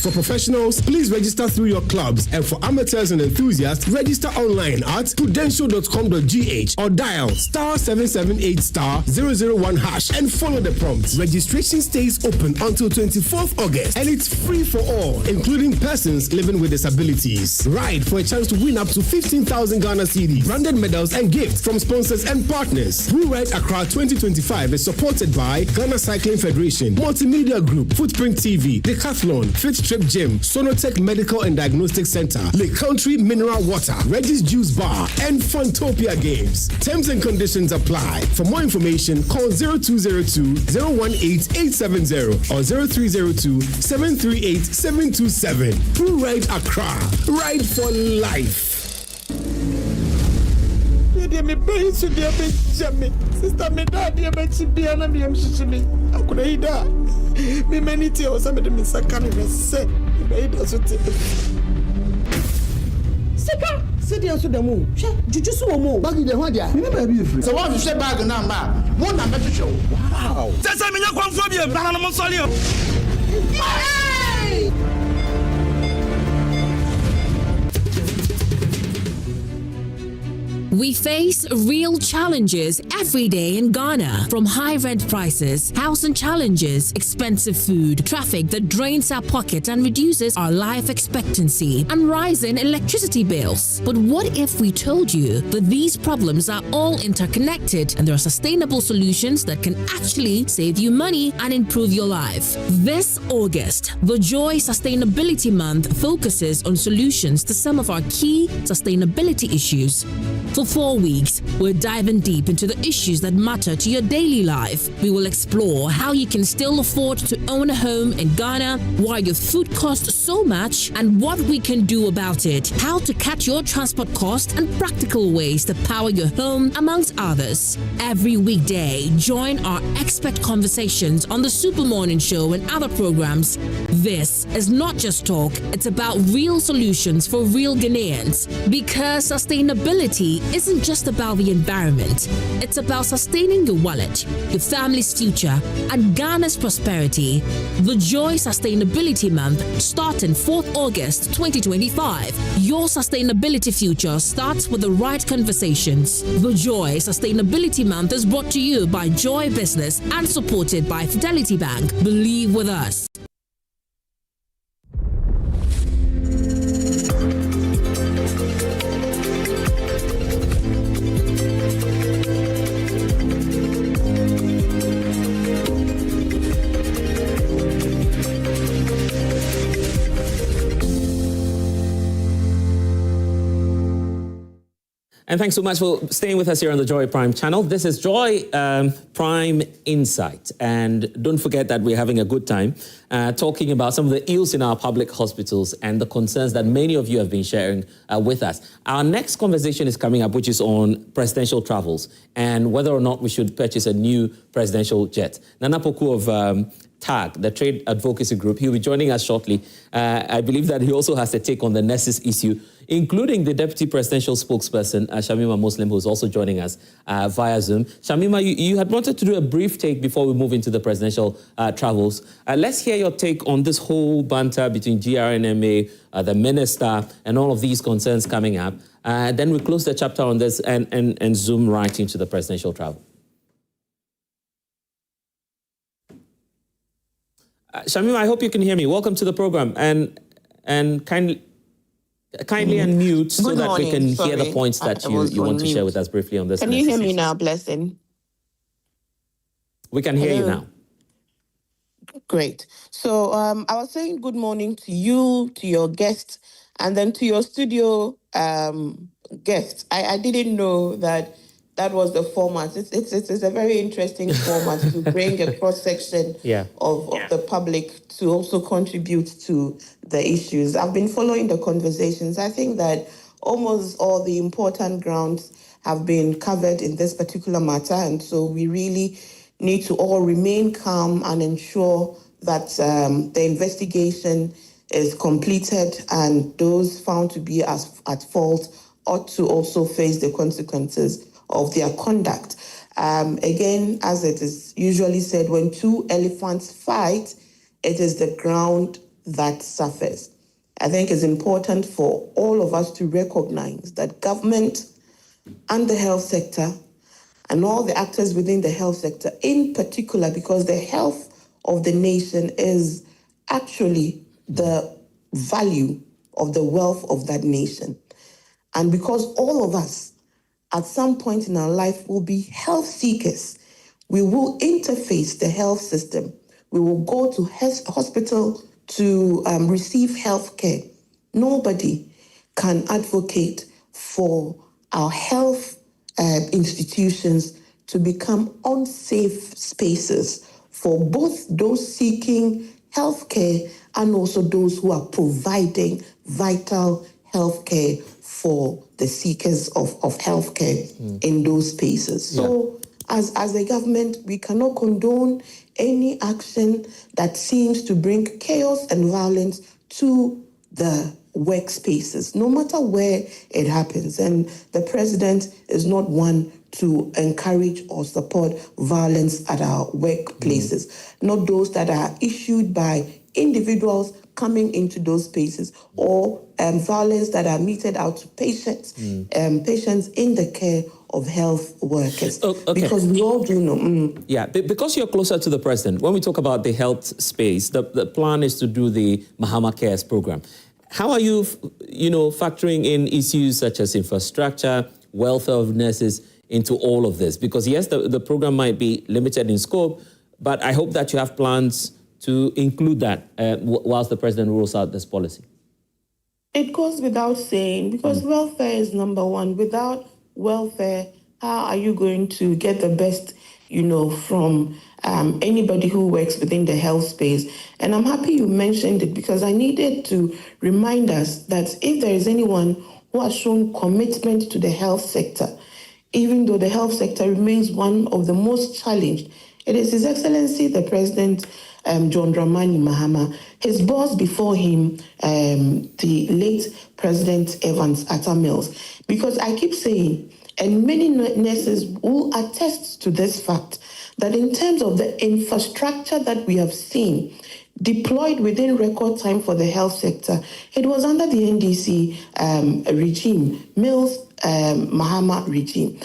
For professionals, please register through your clubs, and for amateurs and enthusiasts, register online at prudential.com.gh or dial *778*001# and follow the prompts. Registration stays open until 24th August and it's free for all, including persons living with disabilities. Ride for a chance to win up to 15,000 Ghana cedis, branded medals and gifts from sponsors and partners. Who Ride Accra 2025 is supported by Ghana Cycling Federation, Multimedia Group, Footprint TV, Decathlon, Fit Trip Gym, Sonotech Medical and Diagnostic Center, Lake Country Mineral Water, Reggie's Juice Bar, and Funtopia Games. Terms and conditions apply. For more information, call 0202-018-870 or 0302-738-727. Who Ride Accra? Ride for life. Sister, me dad, dear Betsy, dear, and me, I'm shishimi. I could eat that. Me many tears, some of them is a kind of set. Made us with it. Sika, sit down to the moon. Juju so more. Baggy the one, yeah. Remember, be free. So, what you say bag now, ma? One number to show. Wow. That's a minute one for you, Banana Solio. We face real challenges every day in Ghana, from high rent prices, housing challenges, expensive food, traffic that drains our pocket and reduces our life expectancy, and rising electricity bills. But what if we told you that these problems are all interconnected and there are sustainable solutions that can actually save you money and improve your life? This August, the Joy Sustainability Month focuses on solutions to some of our key sustainability issues. For 4 weeks, we're diving deep into the issues that matter to your daily life. We will explore how you can still afford to own a home in Ghana, why your food costs so much, and what we can do about it, how to cut your transport costs, and practical ways to power your home, amongst others. Every weekday, join our expert conversations on the Super Morning Show and other programs. This is not just talk, it's about real solutions for real Ghanaians, because sustainability isn't just about the environment. It's about sustaining your wallet, your family's future, and Ghana's prosperity. The Joy Sustainability Month, starting 4th August 2025. Your sustainability future starts with the right conversations. The Joy Sustainability Month is brought to you by Joy Business and supported by Fidelity Bank. Believe with us. And thanks so much for staying with us here on the Joy Prime channel. This is Joy Prime Insight. And don't forget that we're having a good time talking about some of the ills in our public hospitals and the concerns that many of you have been sharing with us. Our next conversation is coming up, which is on presidential travels and whether or not we should purchase a new presidential jet. Nana Poku of TAG, the Trade Advocacy Group, he'll be joining us shortly. I believe that he also has a take on the nurses issue, including the Deputy Presidential Spokesperson, Shamima Muslim, who's also joining us via Zoom. Shamima, you had wanted to do a brief take before we move into the presidential travels. Let's hear your take on this whole banter between GRNMA, the minister, and all of these concerns coming up. Then we close the chapter on this and zoom right into the presidential travel. Shamima, I hope you can hear me. Welcome to the program, and kindly unmute so that we can hear the points that you want to share with us briefly on this. Can you hear me now, Blessing? We can hear you now. Great. So I was saying good morning to you, to your guests, and then to your studio guests. I didn't know that was the format. It's a very interesting format to bring a cross-section of the public to also contribute to the issues. I've been following the conversations. I think that almost all the important grounds have been covered in this particular matter, and so we really need to all remain calm and ensure that the investigation is completed and those found to be at fault ought to also face the consequences of their conduct. Again, as it is usually said, when two elephants fight, it is the ground that suffers. I think it's important for all of us to recognize that government and the health sector and all the actors within the health sector, in particular, because the health of the nation is actually the value of the wealth of that nation. And because all of us at some point in our life will be health seekers, we will interface the health system. We will go to hospital to receive health care. Nobody can advocate for our health institutions to become unsafe spaces for both those seeking health care and also those who are providing vital health care for the seekers of health care in those spaces. So as a government, we cannot condone any action that seems to bring chaos and violence to the workspaces, no matter where it happens. And the president is not one to encourage or support violence at our workplaces, not those that are issued by individuals coming into those spaces or violence that are meted out to patients, patients in the care of health workers. Okay. Because we all do know. Yeah, because you're closer to the president, when we talk about the health space, the plan is to do the Mahama Cares program. How are you, factoring in issues such as infrastructure, welfare of nurses into all of this? Because yes, the program might be limited in scope, but I hope that you have plans to include that whilst the president rolls out this policy. It goes without saying, because welfare is number one. Without welfare, how are you going to get the best, from anybody who works within the health space? And I'm happy you mentioned it because I needed to remind us that if there is anyone who has shown commitment to the health sector, even though the health sector remains one of the most challenged, it is His Excellency, the President, John Dramani Mahama, his boss before him, the late President Evans Atta Mills. Because I keep saying, and many nurses will attest to this fact, that in terms of the infrastructure that we have seen deployed within record time for the health sector, it was under the NDC regime, Mills Mahama regime.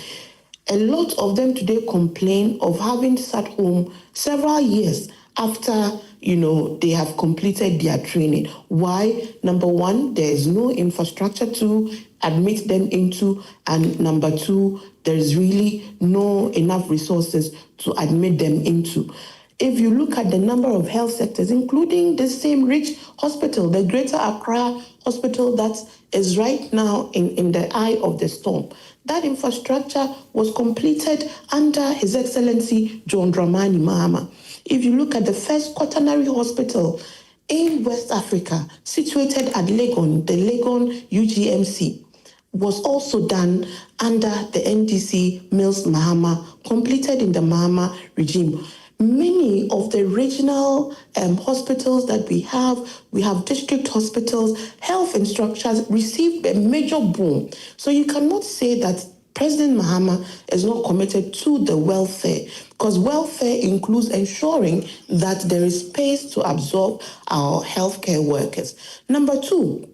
A lot of them today complain of having sat home several years after, they have completed their training. Why? Number one, there is no infrastructure to admit them into, and number two, there is really no enough resources to admit them into. If you look at the number of health sectors, including the same rich hospital, the Greater Accra Hospital that is right now in the eye of the storm, that infrastructure was completed under His Excellency John Dramani Mahama. If you look at the first quaternary hospital in West Africa, situated at Legon, the Legon UGMC, was also done under the NDC Mills Mahama, completed in the Mahama regime. Many of the regional hospitals that we have district hospitals, health structures received a major boom. So you cannot say that President Mahama is not committed to the welfare, because welfare includes ensuring that there is space to absorb our healthcare workers. Number two,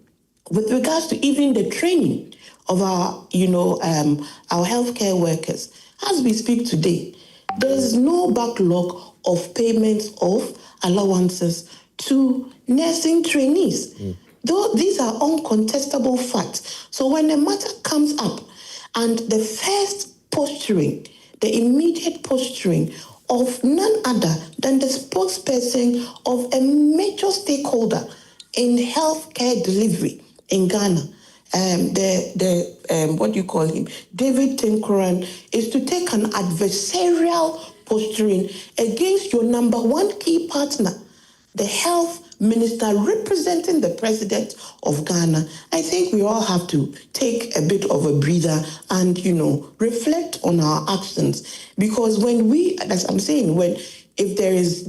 with regards to even the training of our healthcare workers, as we speak today, there is no backlog of payments of allowances to nursing trainees. Though these are uncontestable facts. So when a matter comes up and the first posturing, the immediate posturing of none other than the spokesperson of a major stakeholder in healthcare delivery in Ghana, David Tinkoran, is to take an adversarial posturing against your number one key partner, the health minister representing the president of Ghana. I think we all have to take a bit of a breather and, reflect on our actions. Because when if there is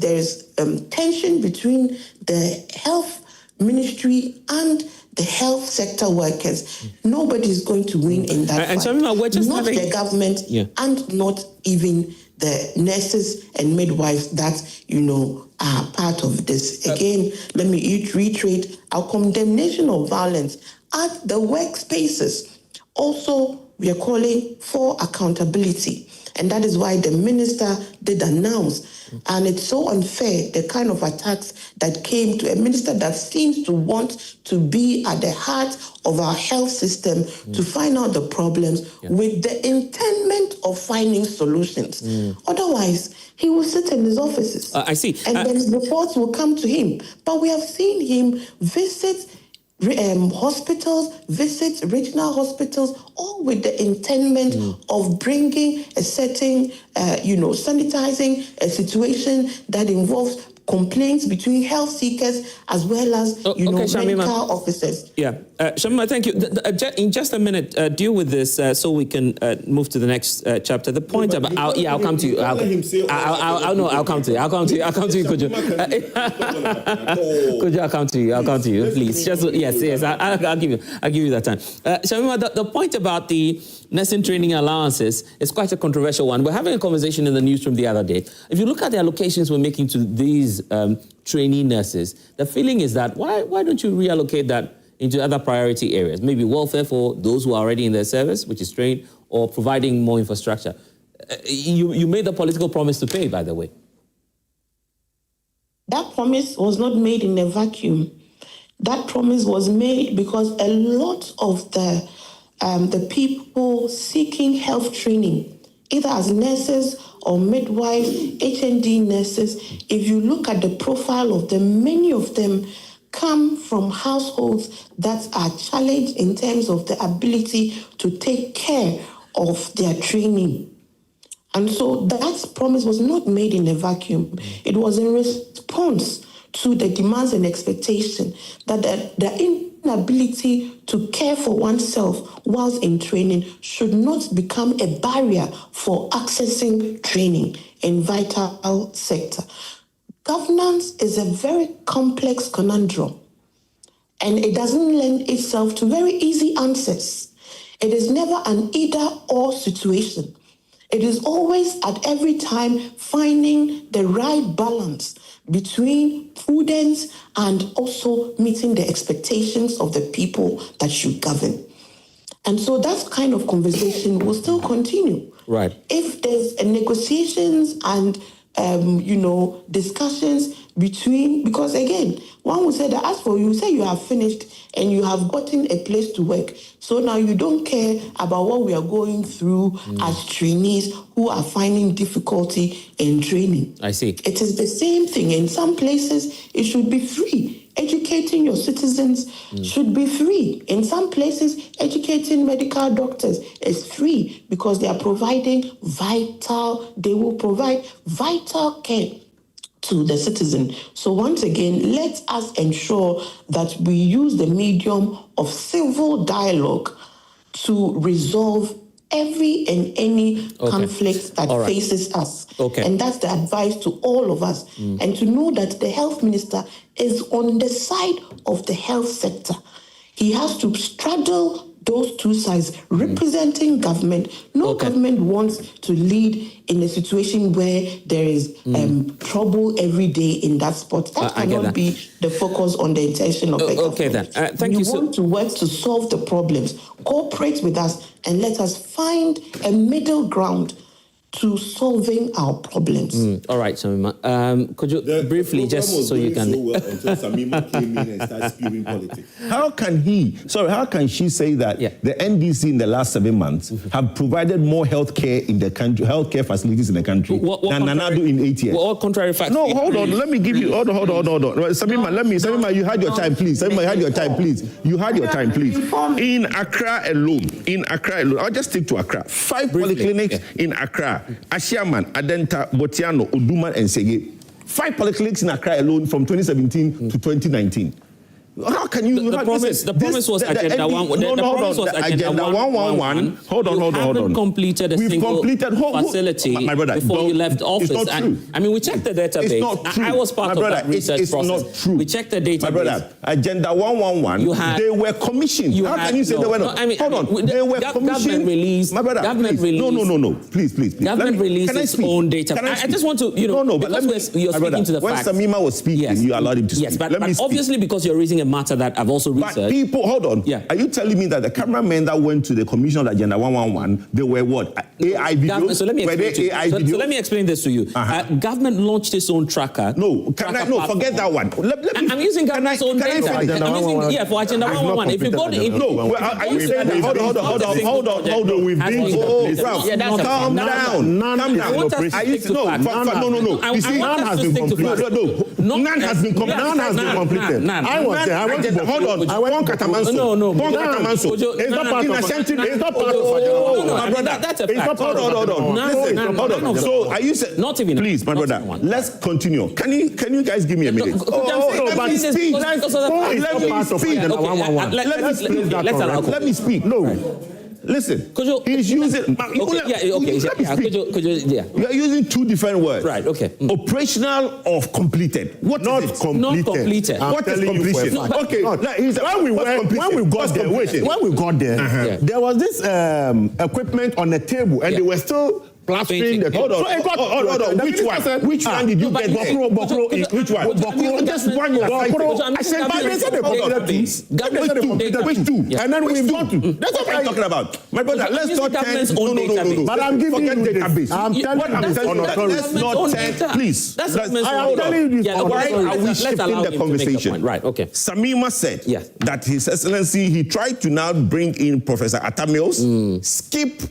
tension between the health ministry and the health sector workers, nobody is going to win in that fight. Not the government and not even the nurses and midwives that, are part of this. Again, let me reiterate our condemnation of violence at the workspaces. Also, we are calling for accountability. And that is why the minister did announce. And it's so unfair, the kind of attacks that came to a minister that seems to want to be at the heart of our health system to find out the problems with the intent of finding solutions. Otherwise, he will sit in his offices. I see. And then reports will come to him. But we have seen him visit hospitals, visit regional hospitals, all with the intent of bringing a certain, sanitizing a situation that involves complaints between health seekers as well as, medical officers. Yeah. Shamima, thank you. In just a minute, deal with this so we can move to the next chapter. The point about... I'll come to you. I'll come to you. I'll come to you, Kojo. Kojo, I'll come to you, please. Yes. I'll give you that time. Shamima, the point about the nursing training allowances is quite a controversial one. We're having a conversation in the newsroom the other day. If you look at the allocations we're making to these trainee nurses, the feeling is that why don't you reallocate that into other priority areas? Maybe welfare for those who are already in their service, which is trained, or providing more infrastructure. You made the political promise to pay, by the way. That promise was not made in a vacuum. That promise was made because a lot of the people seeking health training, either as nurses or midwives, HND nurses, if you look at the profile of them, many of them come from households that are challenged in terms of the ability to take care of their training. And so that promise was not made in a vacuum. It was in response to the demands and expectation that the inability to care for oneself whilst in training should not become a barrier for accessing training in vital sector. Governance is a very complex conundrum, and it doesn't lend itself to very easy answers. It is never an either-or situation. It is always at every time finding the right balance between prudence and also meeting the expectations of the people that should govern. And so that kind of conversation will still continue. Right. If there's a negotiations and discussions between, because again, one would say that as for you, say you have finished and you have gotten a place to work. So now you don't care about what we are going through as trainees who are finding difficulty in training. I see. It is the same thing. In some places, it should be free. Educating your citizens should be free. In some places, educating medical doctors is free because they are they will provide vital care to the citizen. So once again, let us ensure that we use the medium of civil dialogue to resolve every and any conflict that faces us. And that's the advice to all of us. And to know that the health minister is on the side of the health sector. He has to straddle those two sides, representing government. No government wants to lead in a situation where there is trouble every day in that spot. That cannot be the focus on the intention of the government. Thank you. We want to work to solve the problems. Cooperate with us and let us find a middle ground to solving our problems. All right, Samima. Could you briefly, just so you can... So well until Samima came in and started spewing politics. How can she say that the NDC in the last 7 months have provided more healthcare in the country, healthcare facilities in the country than Nanado in 8 years? What contrary facts? No, hold on. Let me give you... Hold on. Samima, Samima, you had your time, please. Samima, you had your time, please. You had your time, please. In Accra alone, I'll just stick to Accra. 5 polyclinics in Accra. Ashiaman, Adenta, Botiano, Oduman, and Sege. 5 polyclinics in Accra alone from 2017 to 2019. How can you... The promise was Agenda 111. Hold on. You haven't completed a single facility before you left office. It's not true. I mean, we checked the database. It's not true. I was part of that research process. It's not true. We checked the database. My brother, Agenda 111, they were commissioned. How can you say they were not? Hold on. They were commissioned. My brother, government released... No. Please. Government released its own data. I just want to, but let me... You're speaking to the facts. When Samima was speaking, you allowed him to speak. Yes, but obviously because you're raising a matter that I've also researched. But people, hold on. Are you telling me that the cameramen that went to the commission of Agenda 111, they were what? AI videos? So let me explain this to you. Government launched its own tracker. Forget that one. I'm using government's own data. For Agenda 111. If you go to... Are you saying that? Hold on. We've been... Calm down. No. You see, none has been completed. None has been completed. Hold on. I went Katamanso. No. It's not part of That's a fact. Hold on. So are you saying... Not even... Please, my brother, let's continue. Can you guys give me a minute? Let me speak. No. Listen, he's using... You are using 2 different words. Right, okay. Operational of completed. What is it? Not completed. What is completion? When we got there, there was this equipment on the table and they were still... plastering the... Hold on. Which one did you get there? Which one? Just one you are I said, but they said they completed Which 2? And then we've got to. That's what I'm talking about. My brother, let's not turn... No. But I'm giving you database. I'm telling you. Let's not turn... Please. I am telling you this. Why are we shifting the conversation? Right, okay. Samima said that His Excellency, he tried to now bring in Professor Atamios, skip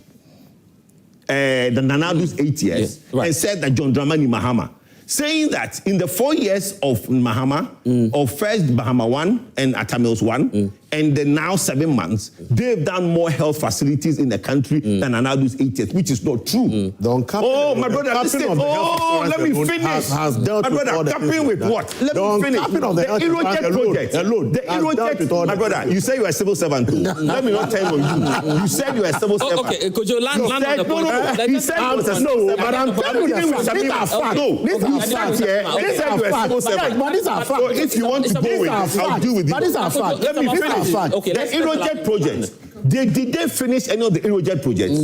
the Nanado's 8 years, and said that John Dramani Mahama, saying that in the 4 years of Mahama, of first Bahama 1 and Atamios 1, and then now 7 months, they've done more health facilities in the country than Nanado's 8 years, which is not true. My brother, listen. Let me finish. Has dealt my brother, capping with what? Let me finish. The Irroject project. The Irroject, my brother, you say you are a civil servant too. Let me not tell you. You said you are a civil servant. Okay, could you land on the point? He said you were a civil servant. But I'm telling you, these are facts. He said you are a civil servant. But these are facts. So if you want to go with this, I'll deal with it. But these are facts. Let me finish. The Irroject project. Did they finish any of the Irroject projects?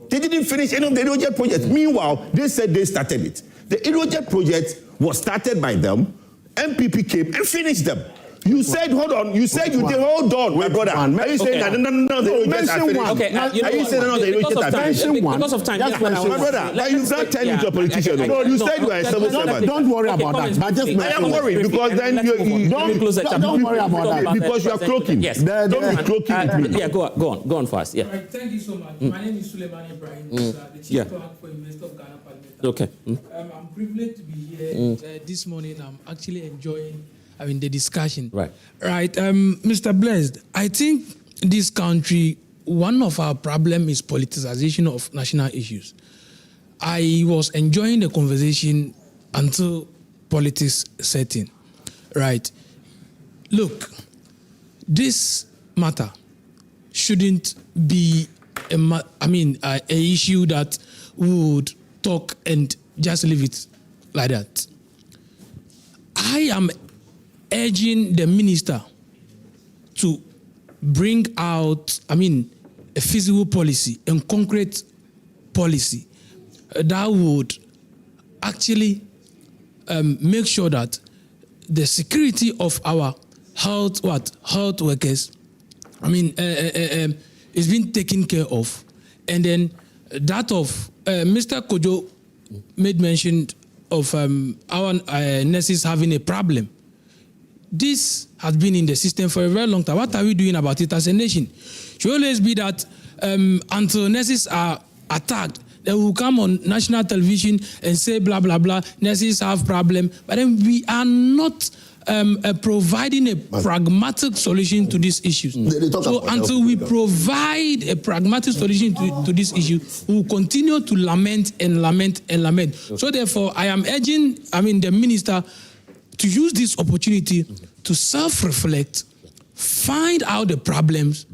They didn't finish any of the Irroject projects. Meanwhile, they said they started it. The Irroject project was started by them. MPP came and finished them. You said, hold on. You said you did. Hold on, my brother. Are you saying that? No, they don't get affiliated? Okay, Are you saying no, they don't get affiliated? Because of time. My brother, but you can't tell it to a politician. No, you said you are a civil servant. Don't worry about that. But just I am worried because then you don't worry about that. Because you are cloaking. Yes. Don't be cloaking. Yeah, go on fast. Yeah. Right, thank you so much. My name is Suleiman Ibrahim, the Chief Clerk for University of Ghana Parliament. Okay. I'm privileged to be here this morning. I'm actually enjoying the discussion. Right. Right. Mr. Blessed, I think this country, one of our problems is politicization of national issues. I was enjoying the conversation until politics set in. Right. Look, this matter shouldn't be a issue that we would talk and just leave it like that. I am urging the minister to bring out, a feasible policy and concrete policy that would actually make sure that the security of our health workers, is being taken care of, and then that of Mr. Kojo made mention of our nurses having a problem. This has been in the system for a very long time. What are we doing about it as a nation? It should always be that until nurses are attacked, they will come on national television and say blah blah blah. Nurses have problem, but then we are not providing a pragmatic solution to these issues. So until we provide a pragmatic solution to this issue, we will continue to lament and lament and lament. So therefore, I am urging, the minister to use this opportunity to self-reflect, find out the problems,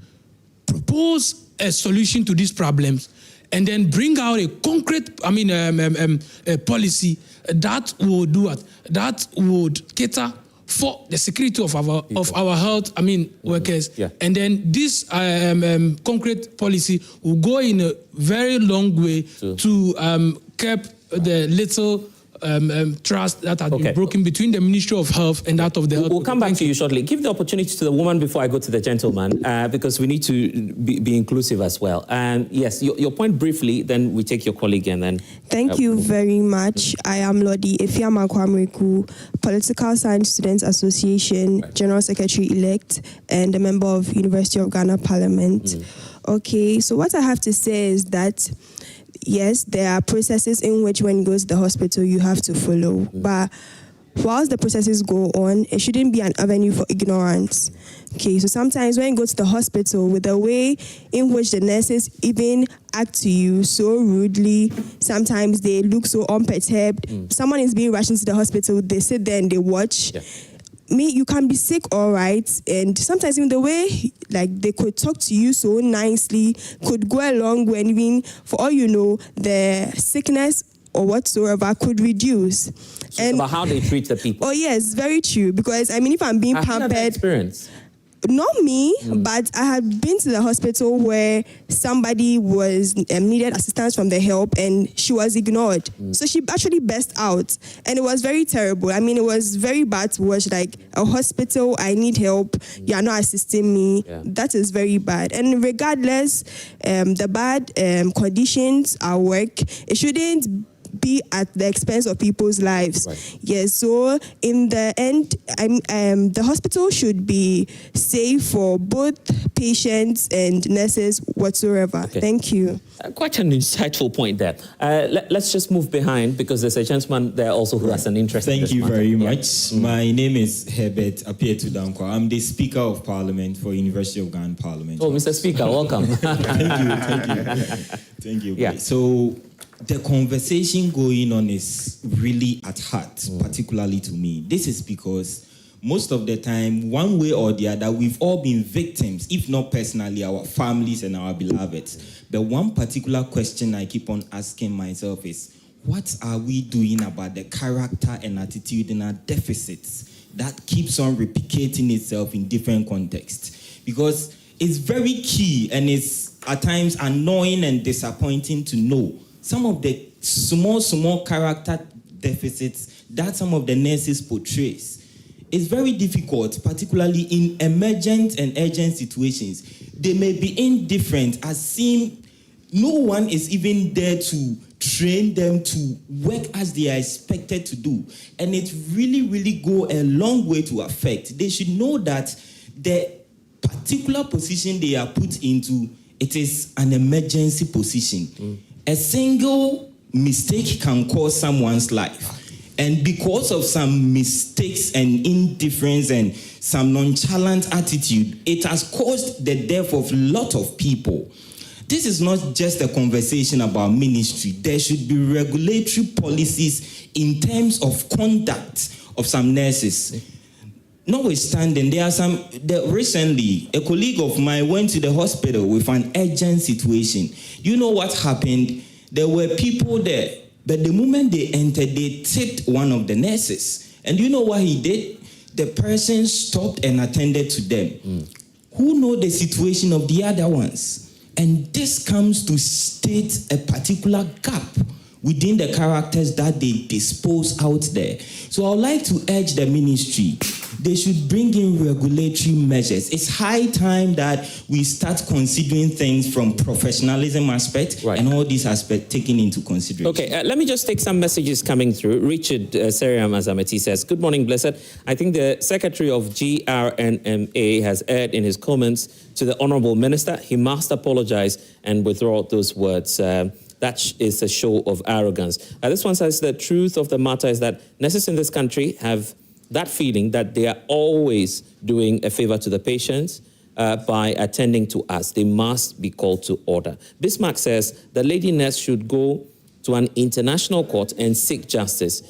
propose a solution to these problems, and then bring out a concrete, a policy that would do what? That would cater for the security of our health, workers. Yeah. And then this concrete policy will go in a very long way to curb the little trust that has been broken between the Ministry of Health and that of the health. We'll come back to you shortly. Give the opportunity to the woman before I go to the gentleman, because we need to be inclusive as well. And yes, your point briefly, then we take your colleague and then... Thank you very much. I am Lodi Efiama Kwamreku, Political Science Students Association, General Secretary-elect, and a member of University of Ghana Parliament. Okay, so what I have to say is that yes, there are processes in which when you go to the hospital, you have to follow. But whilst the processes go on, it shouldn't be an avenue for ignorance. Okay, so sometimes when you go to the hospital, with the way in which the nurses even act to you so rudely, sometimes they look so unperturbed. Someone is being rushed into the hospital, they sit there and they watch. Yeah. You can be sick, all right, and sometimes even the way they could talk to you so nicely could go a long way, and even for all you know, the sickness or whatsoever could reduce. So and about how they treat the people. Oh yes, very true. Because if I'm being pampered, experience. Not me, but I had been to the hospital where somebody was needed assistance from the help and she was ignored. So she actually burst out, and it was very terrible. It was very bad to watch. Like, a hospital, I need help. You are not assisting me. Yeah. That is very bad. And regardless, the bad conditions at work, it shouldn't be at the expense of people's lives. Right. Yes, so in the end, the hospital should be safe for both patients and nurses whatsoever. Okay. Thank you. Quite an insightful point there. Let's just move behind, because there's a gentleman there also who has an interest in this Thank you matter. very much. My name is Herbert Apietu-Dankwa. I'm the Speaker of Parliament for University of Ghana Parliament. Oh, Mr. Speaker, welcome. Thank you. Yeah. So, the conversation going on is really at heart, particularly to me. This is because most of the time, one way or the other, we've all been victims, if not personally, our families and our beloveds. But one particular question I keep on asking myself is, what are we doing about the character and attitudinal deficits that keeps on replicating itself in different contexts? Because it's very key, and it's at times annoying and disappointing to know some of the small character deficits that some of the nurses portrays it's very difficult, particularly in emergent and urgent situations. They may be indifferent, as seem no one is even there to train them to work as they are expected to do. And it really, really go a long way to affect. They should know that the particular position they are put into, it is an emergency position. A single mistake can cause someone's life. And because of some mistakes and indifference and some nonchalant attitude, it has caused the death of a lot of people. This is not just a conversation about ministry. There should be regulatory policies in terms of conduct of some nurses. Notwithstanding, recently, a colleague of mine went to the hospital with an urgent situation. You know what happened? There were people there, but the moment they entered, they tipped one of the nurses. And you know what he did? The person stopped and attended to them. Who know the situation of the other ones? And this comes to state a particular gap within the characters that they dispose out there. So I would like to urge the ministry, they should bring in regulatory measures. It's high time that we start considering things from professionalism aspect and all these aspects taken into consideration. Okay, let me just take some messages coming through. Richard Seriam Azameti says, good morning, Blessed. I think the Secretary of GRNMA has erred in his comments to the Honourable Minister. He must apologize and withdraw those words. That is a show of arrogance. This one says the truth of the matter is that nurses in this country have that feeling that they are always doing a favor to the patients by attending to us. They must be called to order. Bismarck says the lady nurse should go to an international court and seek justice.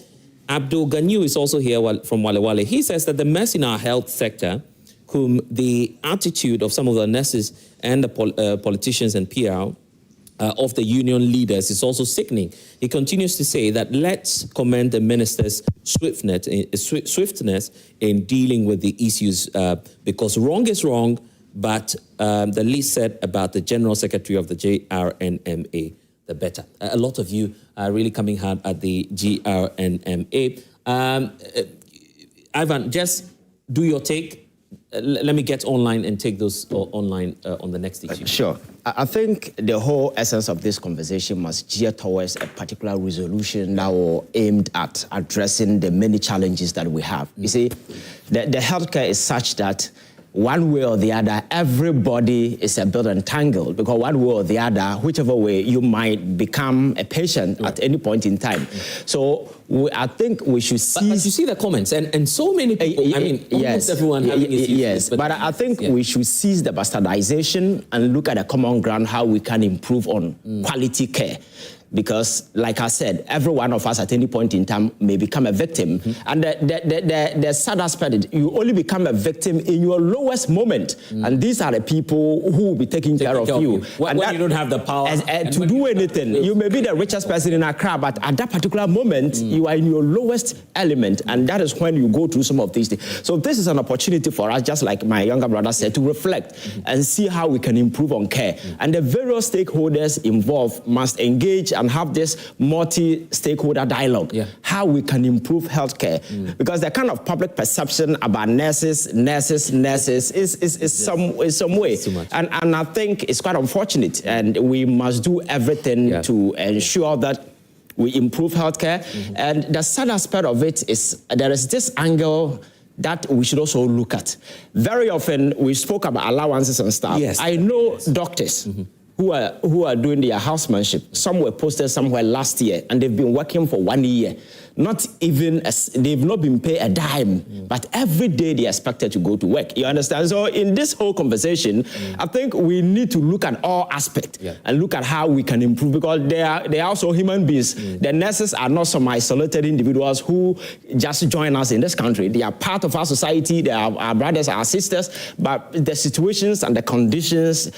Abdul Ganyu is also here from Wale Wale. He says that the mess in our health sector, whom the attitude of some of the nurses and the politicians and PR of the union leaders is also sickening. He continues to say that let's commend the minister's swiftness in dealing with the issues because wrong is wrong, but the least said about the General Secretary of the GRNMA, the better. A lot of you are really coming hard at the GRNMA. Ivan, just do your take. Let me get online and take those online on the next issue. Sure. I think the whole essence of this conversation must gear towards a particular resolution that will aimed at addressing the many challenges that we have. You see, the healthcare is such that one way or the other, everybody is a bit entangled because one way or the other, whichever way, you might become a patient at any point in time. So I think we should see... But you see the comments, and so many people, I mean, almost everyone having issues. Yes, but I think we should seize the bastardization and look at a common ground, how we can improve on quality care. Because, like I said, every one of us at any point in time may become a victim. And the sad aspect is you only become a victim in your lowest moment. And these are the people who will be taking care of you. When you don't have the power to do anything. You may be the richest person in Accra, but at that particular moment, you are in your lowest element. And that is when you go through some of these things. So this is an opportunity for us, just like my younger brother said, to reflect and see how we can improve on care. And the various stakeholders involved must engage and have this multi-stakeholder dialogue, how we can improve healthcare. Because the kind of public perception about nurses is some way. And I think it's quite unfortunate. And we must do everything to ensure that we improve healthcare. And the sad aspect of it is there is this angle that we should also look at. Very often we spoke about allowances and stuff. I know doctors who are doing their housemanship. Some were posted somewhere last year, and they've been working for 1 year. They've not been paid a dime, but every day they're expected to go to work. You understand? So in this whole conversation, I think we need to look at all aspects and look at how we can improve, because they are also human beings. The nurses are not some isolated individuals who just join us in this country. They are part of our society. They are our brothers, our sisters, but the situations and the conditions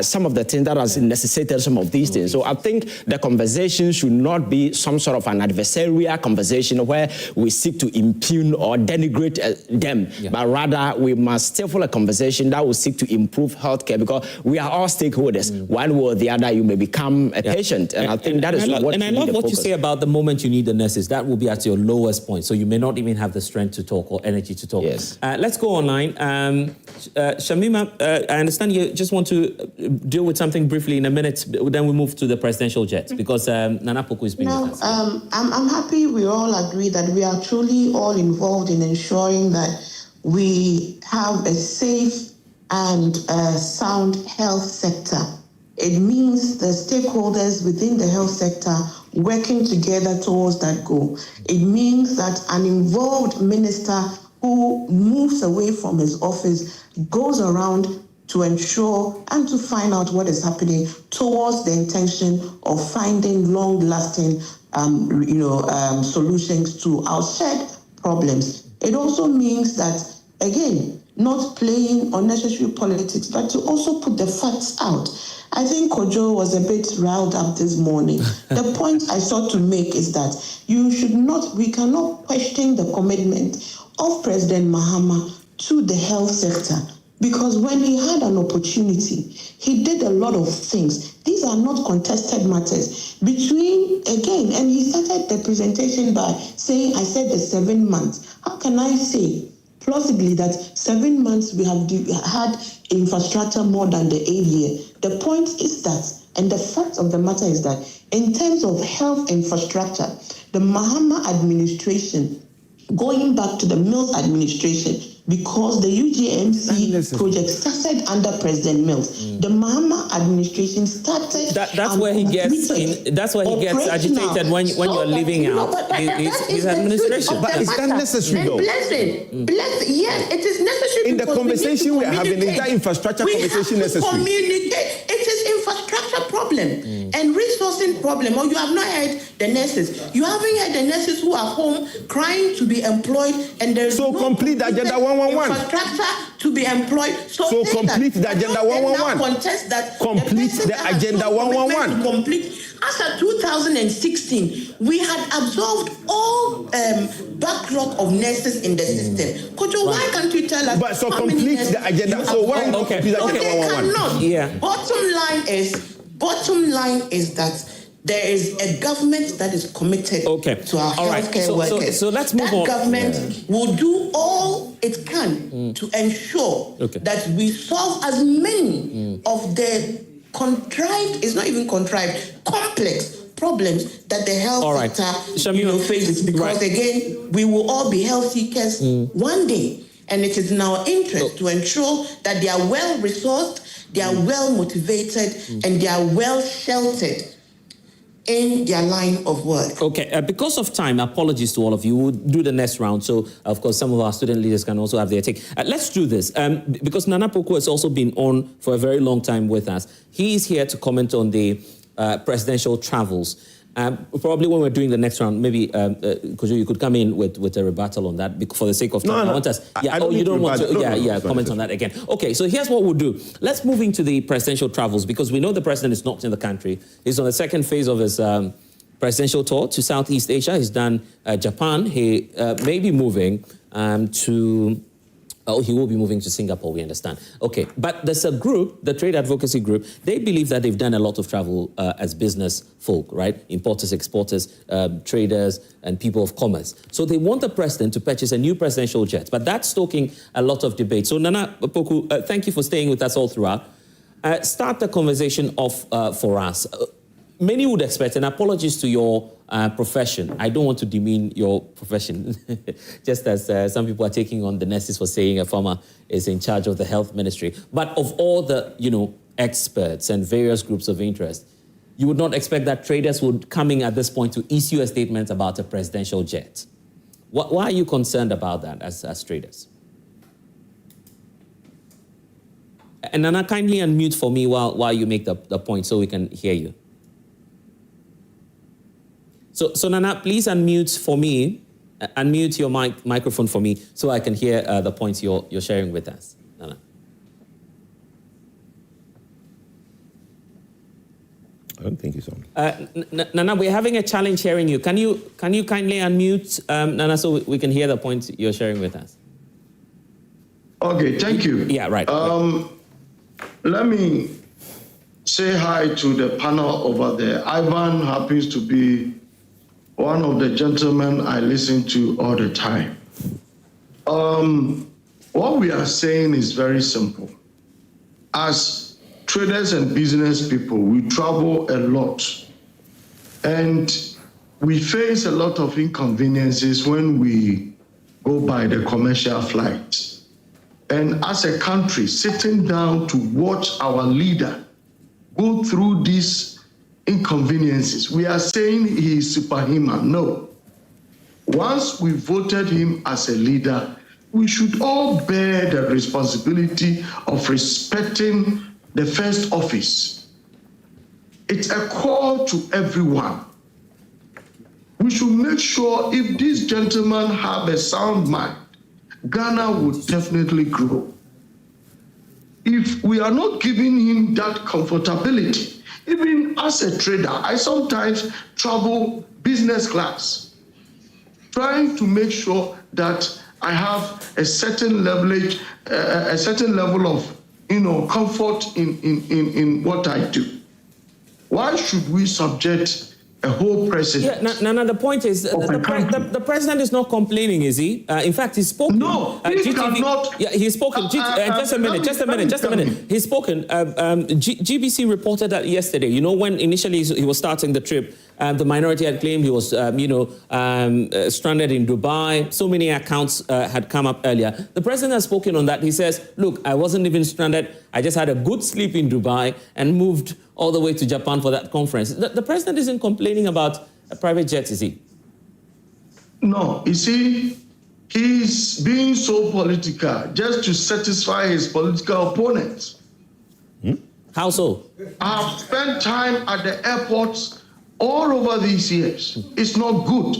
some of the things that has necessitated some of these things. So I think the conversation should not be some sort of an adversarial conversation where we seek to impugn or denigrate them, but rather we must stifle a conversation that will seek to improve healthcare, because we are all stakeholders. One way or the other, you may become a patient, and I think that is what. And I love what you say about the moment you need the nurses. That will be at your lowest point, so you may not even have the strength to talk or energy to talk. Yes. Let's go online. Shamima, I understand you just want to deal with something briefly in a minute, then we move to the presidential jet, because Nana Poku is being with us. I'm happy we all agree that we are truly all involved in ensuring that we have a safe and sound health sector. It means the stakeholders within the health sector working together towards that goal. It means that an involved minister who moves away from his office goes around to ensure and to find out what is happening towards the intention of finding long-lasting, solutions to our shared problems. It also means that, again, not playing unnecessary politics, but to also put the facts out. I think Kojo was a bit riled up this morning. The point I sought to make is that we cannot question the commitment of President Mahama to the health sector, because when he had an opportunity, he did a lot of things. These are not contested matters. And he started the presentation by saying, I said the 7 months. How can I say plausibly that 7 months we have had infrastructure more than the 8 year? The point is that, and the fact of the matter is that, in terms of health infrastructure, the Mahama administration, going back to the Mills administration, because the UGMC project started under President Mills. The Mahama administration started. That's where he gets agitated when you're leaving out his administration. But is that necessary though? Yes, it is necessary. In the conversation we're having, is that infrastructure conversation necessary? Communicate. It is infrastructure problem and resourcing problem. Or you have not heard the nurses. You haven't heard the nurses who are home crying to be employed, and there's so complete the agenda 111. Infrastructure to be employed. So complete the agenda 111. Contest that. Complete the agenda 111. Complete. As of 2016, we had absorbed all backlog of nurses in the system. Kojo, why can't you tell us? But so complete the agenda. So why not complete the agenda 111? Yeah. Bottom line is that there is a government that is committed to our healthcare workers. So let's move on. That government will do all it can to ensure that we solve as many of the complex problems that the health sector faces. Because again, we will all be health seekers one day. And it is in our interest to ensure that they are well resourced, they are well motivated, and they are well sheltered in their line of work. Okay, because of time, apologies to all of you. We'll do the next round, so of course some of our student leaders can also have their take. Let's do this, because Nana Poku has also been on for a very long time with us. He is here to comment on the presidential travels. Probably when we're doing the next round, maybe Kojo, you could come in with a rebuttal on that for the sake of time. I want us. Comment on that again. Okay, so here's what we'll do. Let's move into the presidential travels, because we know the president is not in the country. He's on the second phase of his presidential tour to Southeast Asia. He's done Japan. He may be moving to. He will be moving to Singapore, we understand. Okay, but there's a group, the Trade Advocacy Group, they believe that they've done a lot of travel as business folk, right? Importers, exporters, traders, and people of commerce. So they want the president to purchase a new presidential jet, but that's stoking a lot of debate. So Nana Poku, thank you for staying with us all throughout. Start the conversation off for us. Many would expect, and apologies to your profession. I don't want to demean your profession, just as some people are taking on the nurses for saying a farmer is in charge of the health ministry. But of all the, experts and various groups of interest, you would not expect that traders would coming at this point to issue a statement about a presidential jet. Why are you concerned about that as traders? And Nana, kindly unmute for me while you make the point so we can hear you. So Nana, please unmute for me. Unmute your microphone for me so I can hear the points you're sharing with us. Nana. I don't think it's on. Nana, we're having a challenge hearing you. Can you kindly unmute, Nana, so we can hear the points you're sharing with us? Okay, thank you. Yeah, right. Let me say hi to the panel over there. Ivan happens to be one of the gentlemen I listen to all the time. What we are saying is very simple. As traders and business people, we travel a lot, and we face a lot of inconveniences when we go by the commercial flight. And as a country, sitting down to watch our leader go through these inconveniences, we are saying he is superhuman. No. Once we voted him as a leader, we should all bear the responsibility of respecting the first office. It's a call to everyone. We should make sure if these gentlemen have a sound mind, Ghana would definitely grow. If we are not giving him that comfortability, even as a trader, I sometimes travel business class, trying to make sure that I have a certain leverage, a certain level of, comfort in what I do. Why should we subject a whole president? Yeah, Nana, the point is, the president is not complaining, is he? In fact, he's spoken. No, he cannot. Yeah, he's spoken. Just a minute. He's spoken. GBC reported that yesterday. When initially he was starting the trip, the minority had claimed he was, stranded in Dubai. So many accounts had come up earlier. The president has spoken on that. He says, look, I wasn't even stranded. I just had a good sleep in Dubai and moved all the way to Japan for that conference. The president isn't complaining about a private jet, is he? No, you see, he's being so political just to satisfy his political opponents. How so? I've spent time at the airports all over these years. It's not good.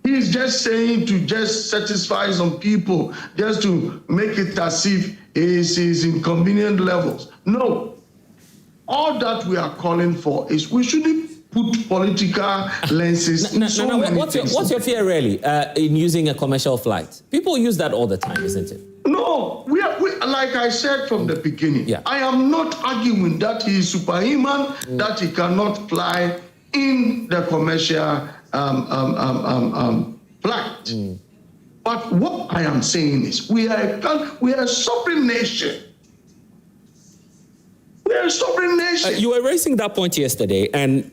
He's just saying to just satisfy some people, just to make it as if he's inconvenient levels. No. All that we are calling for is we shouldn't put political lenses in so many things. What's your fear really in using a commercial flight? People use that all the time, isn't it? No, we like I said from the beginning, I am not arguing that he is superhuman, that he cannot fly in the commercial flight. But what I am saying is we are a sovereign nation. We are a sovereign nation. You were raising that point yesterday, and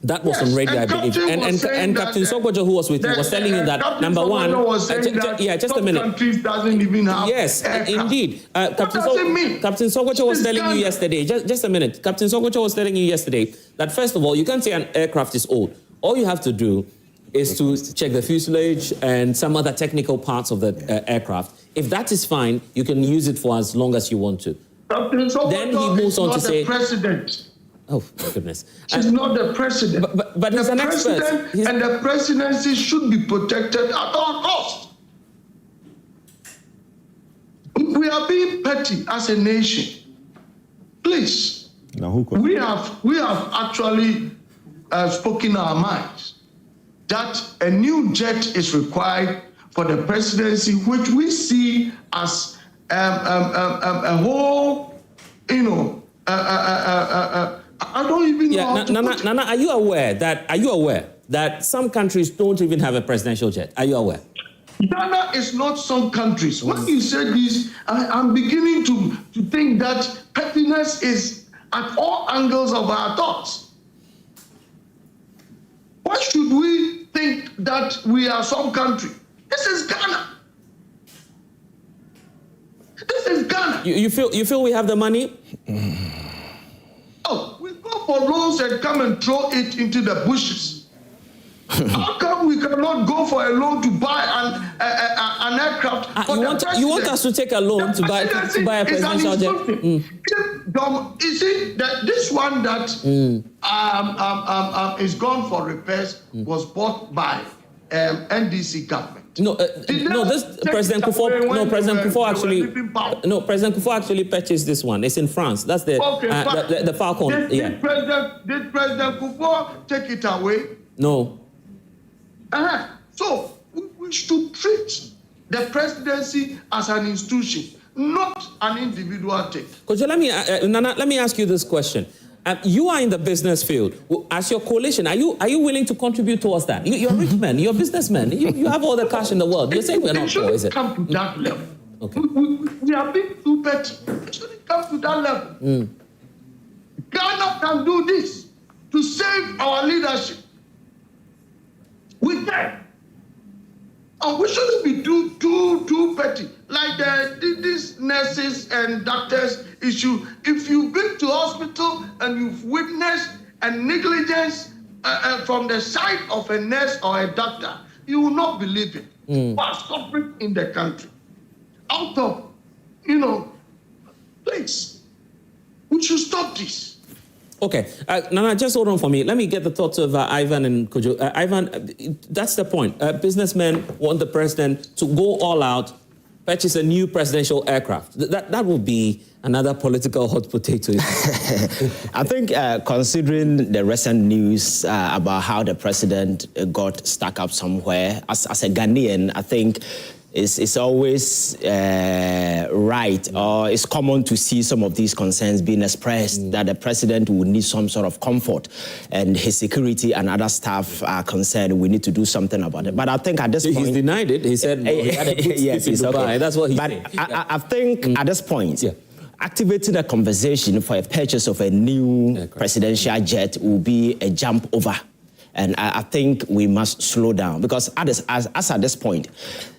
that was on radio, I believe. And Captain Sogah, who was with you, was telling you that Captain number one. Just a minute. Countries doesn't even have. Yes, indeed. Captain Sogah was telling you yesterday. Just a minute. Captain Sogah was telling you yesterday that first of all, you can't say an aircraft is old. All you have to do is to check the fuselage and some other technical parts of the aircraft. If that is fine, you can use it for as long as you want to. Then he moves on to say, president. Oh, my goodness. She's not the president. But he's an expert. And the presidency should be protected at all costs. We are being petty as a nation. Please. We have actually spoken our minds that a new jet is required for the presidency, which we see as a whole, I don't even know how to put it. Nana, are you aware that some countries don't even have a presidential jet? Are you aware? Ghana is not some countries. When you said this, I'm beginning to think that pettiness is at all angles of our thoughts. Why should we think that we are some country? This is Ghana. This is Ghana. You feel we have the money? Oh, we go for loans and come and throw it into the bushes. How come we cannot go for a loan to buy an aircraft? You want us to take a loan to buy a presidential jet? You see that this one that is gone for repairs was bought by NDC government. No, President Kufuor actually purchased this one. It's in France. That's the Falcon. Did President Kufuor take it away? No. So we should treat the presidency as an institution, not an individual thing. Kojo, Nana, let me ask you this question. You are in the business field. As your coalition, are you willing to contribute towards that? You're rich men, you're businessmen, you have all the cash in the world. You're saying we're not poor, is it? Come to that level. Okay. We are being too petty. It shouldn't come to that level. Ghana can do this to save our leadership. We can. And we shouldn't be too petty. Like these nurses and doctors issue. If you've been to hospital and you've witnessed a negligence from the side of a nurse or a doctor, you will not believe it. Who are suffering in the country. Out of, please, we should stop this. Okay, Nana, just hold on for me. Let me get the thoughts of Ivan and Kojo. Ivan, that's the point. Businessmen want the president to go all out, purchase a new presidential aircraft. That would be another political hot potato. I think considering the recent news about how the president got stuck up somewhere, as a Ghanaian, I think it's always right, or it's common to see some of these concerns being expressed, that the president would need some sort of comfort, and his security and other staff are concerned. We need to do something about it. But I think at this point... He's denied it. He said, he had a good yes, in Dubai. Okay. That's what he said. But I think at this point, activating a conversation for a purchase of a new presidential jet will be a jump over. And I think we must slow down, because as at this point,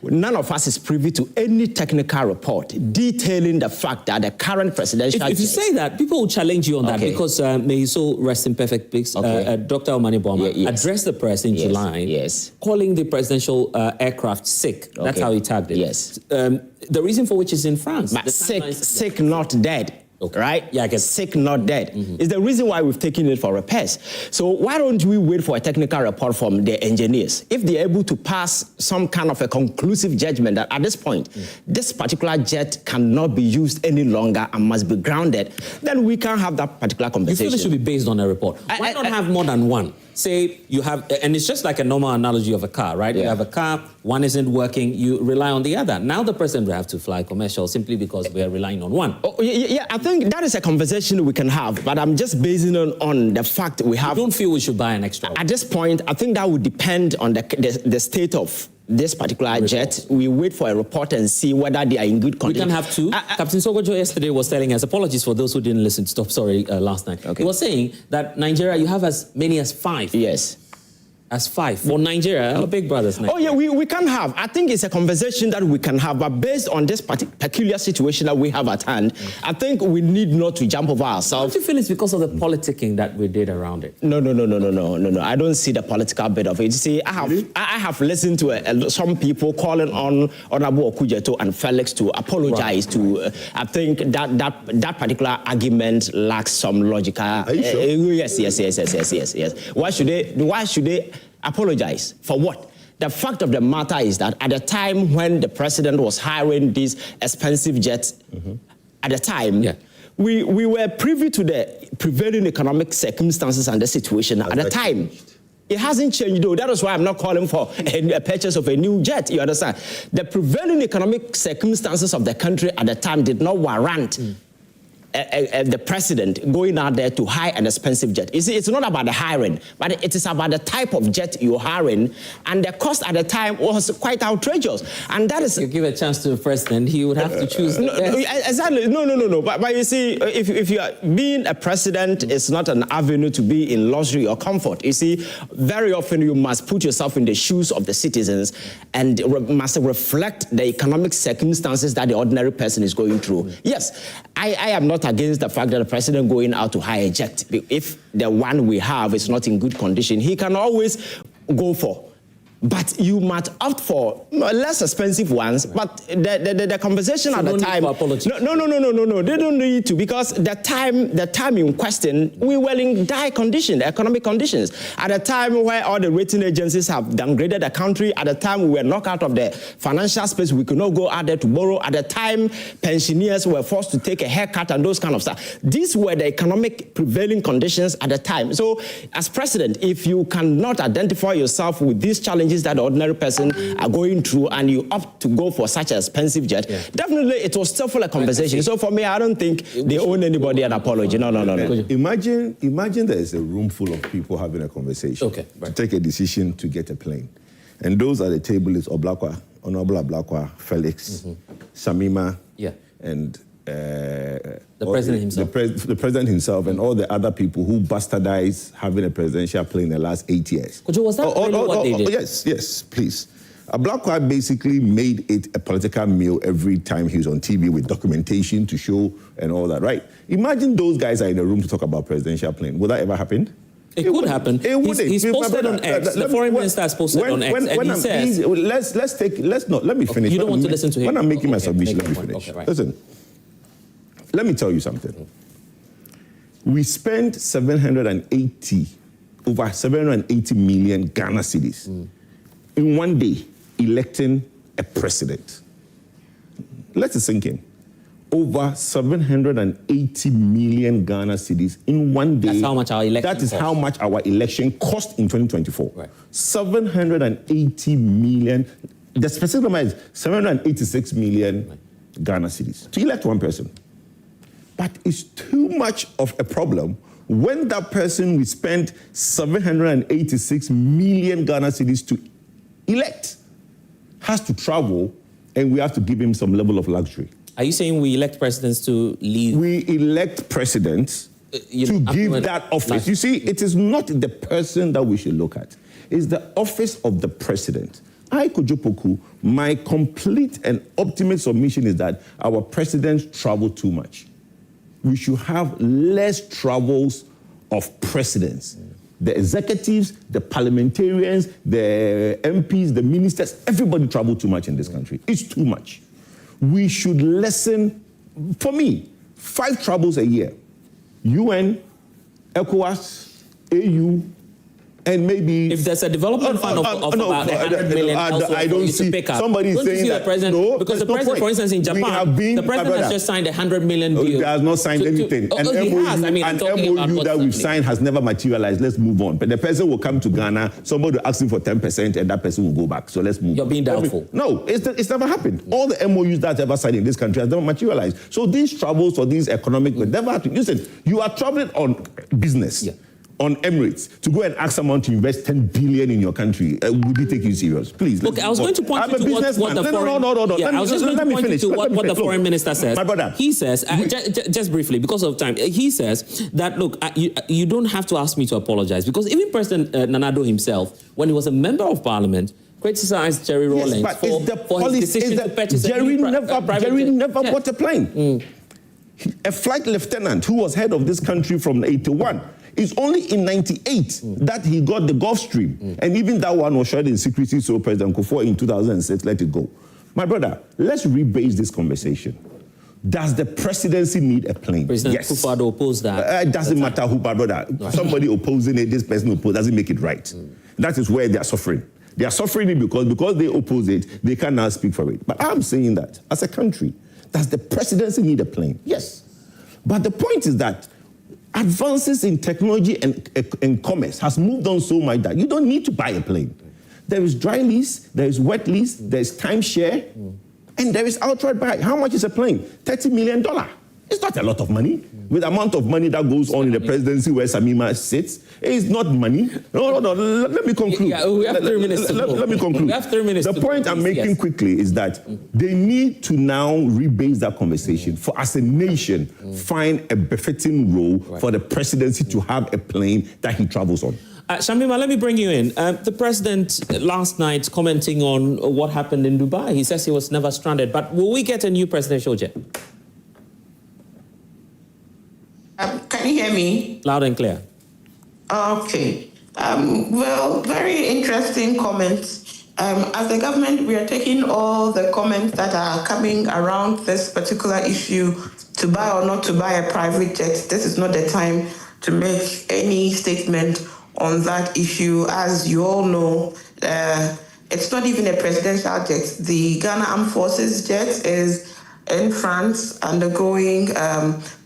none of us is privy to any technical report detailing the fact that the current presidential... If you say that, people will challenge you on that, because may his soul rest in perfect peace. Dr. Omani Boma addressed the press in July, calling the presidential aircraft sick. That's how he tagged it. Yes. The reason for which is in France. But sick, not dead. Right? Yeah, I guess. Sick, not dead. It's the reason why we've taken it for repairs. So why don't we wait for a technical report from the engineers? If they're able to pass some kind of a conclusive judgment that at this point, this particular jet cannot be used any longer and must be grounded, then we can have that particular conversation. You feel it should be based on a report? Why not have more than one? Say you have, and it's just like a normal analogy of a car, right? You have a car, one isn't working, you rely on the other. Now the president will have to fly commercial simply because we are relying on one. Yeah, I think that is a conversation we can have, but I'm just basing on the fact we have... You don't feel we should buy an extra one? At this point, I think that would depend on the state of this particular jet. We wait for a report and see whether they are in good condition. We can have two. Captain Sogojo yesterday was telling us, apologies for those who didn't listen, last night. He was saying that Nigeria, you have as many as 5. Yes. As 5. For Nigeria, our big brothers. Oh, yeah, we can have. I think it's a conversation that we can have, but based on this peculiar situation that we have at hand, I think we need not to jump over ourselves. Don't you feel it's because of the politicking that we did around it? No. I don't see the political bit of it. You see, I have listened to some people calling on Honorable Okujeto and Felix to apologize to. I think that particular argument lacks some logical. Are you sure? Yes. Why should they apologize? For what? The fact of the matter is that at the time when the president was hiring these expensive jets, at the time, we were privy to the prevailing economic circumstances and the situation at the time. It hasn't changed, though. That is why I'm not calling for a purchase of a new jet. You understand? The prevailing economic circumstances of the country at the time did not warrant the president going out there to hire an expensive jet. You see, it's not about the hiring, but it is about the type of jet you're hiring, and the cost at the time was quite outrageous. And that is... You give a chance to the president, he would have to choose... Exactly. No. But you see, if you are being a president, it's not an avenue to be in luxury or comfort. You see, very often you must put yourself in the shoes of the citizens and must reflect the economic circumstances that the ordinary person is going through. Yes, I am not against the fact that the president going out to hire a jet. If the one we have is not in good condition, he can always go for but you might opt for less expensive ones. But the conversation at the time, no, they don't need to, because the time in question, we were in dire condition, economic conditions. At a time where all the rating agencies have downgraded the country, at a time we were knocked out of the financial space, we could not go out there to borrow. At the time, pensioners were forced to take a haircut and those kind of stuff. These were the economic prevailing conditions at the time. So, as president, if you cannot identify yourself with these challenges that the ordinary person are going through, and you opt to go for such an expensive jet, definitely it was still full of conversation. So for me, I don't think they owe anybody an apology. No. Imagine there is a room full of people having a conversation to take a decision to get a plane. And those at the table is Oblakwa, Honorable Oblakwa, Felix, Shamima, and the president himself. The president himself and all the other people who bastardized having a presidential plane in the last 8 years. Was that really what they did? Yes, please. Oblakwa basically made it a political meal every time he was on TV with documentation to show and all that, right? Imagine those guys are in a room to talk about prezzential plane. Would that ever happen? It could happen. He's posted on X. The foreign minister has posted on X, and he says... Let me finish. You don't want to listen to him? When I'm making my submission, let me finish. Listen, let me tell you something. We spent over 780 million Ghana cedis in one day electing a president. Let it sink in. Over 780 million Ghana cedis in one day. That's how much our election cost. How much our election cost in 2024. Right. 780 million. The specific number is 786 million Ghana cedis to elect one person. But it's too much of a problem when that person we spent 786 million Ghana cedis to elect has to travel, and we have to give him some level of luxury. Are you saying we elect presidents to leave? We elect presidents to give that office. You see, it is not the person that we should look at. It's the office of the president. Kojopoku, my complete and ultimate submission is that our presidents travel too much. We should have less travels of presidents. The executives, the parliamentarians, the MPs, the ministers, everybody travel too much in this country. It's too much. We should lessen, for me, 5 travels a year. UN, ECOWAS, AU, and maybe... If there's a development fund of about 100 million I don't see to pick up. Somebody saying that... No, because the president, for instance, in Japan, the president has just signed a 100 million deal. He has not signed anything. An MOU that we've signed has never materialized. Let's move on. But the person will come to Ghana, somebody will ask him for 10%, and that person will go back. So let's move on. You're being doubtful. No, it's never happened. All the MOUs that ever signed in this country has never materialized. So these travels or these economic will never happen. Listen, you are traveling on business. On Emirates to go and ask someone to invest 10 billion in your country, would he take you serious? Please. Look, I was going to point you to what the foreign... No. Yeah, I was just going to point you to what the foreign minister says. My brother. He says, just briefly, because of time, he says that, look, you don't have to ask me to apologize, because even President Nanado himself, when he was a member of parliament, criticized Jerry Rawlings for his decision to purchase Jerry never bought a plane. A flight lieutenant who was head of this country from 81, it's only in 98 that he got the Gulfstream. And even that one was shared in secrecy, so President Kufuor in 2006 let it go. My brother, let's rebase this conversation. Does the presidency need a plane? President Kufuor opposed that. It doesn't matter who, my brother. Somebody opposing it, this person opposed, doesn't make it right. That is where they are suffering. They are suffering it because they oppose it, they can now speak for it. But I'm saying that, as a country, does the presidency need a plane? Yes. But the point is that advances in technology and commerce has moved on so much that you don't need to buy a plane. There is dry lease, there is wet lease, there is timeshare, and there is outright buy. How much is a plane? $30 million. It's not a lot of money. With the amount of money that goes on in the presidency where Samima sits, it's not money. No, let me conclude. Yeah, we have 3 minutes to go. Let me conclude. We have 3 minutes the point I'm making quickly is that they need to now rebase that conversation for, as a nation, find a befitting role for the presidency to have a plane that he travels on. Shamima, let me bring you in. The president last night commenting on what happened in Dubai. He says he was never stranded. But will we get a new presidential jet? Can you hear me? Loud and clear. Okay. Well, very interesting comments As the government, we are taking all the comments that are coming around this particular issue to buy or not to buy a private jet. This is not the time to make any statement on that issue. As you all know, it's not even a presidential jet. The Ghana Armed Forces jet is in France undergoing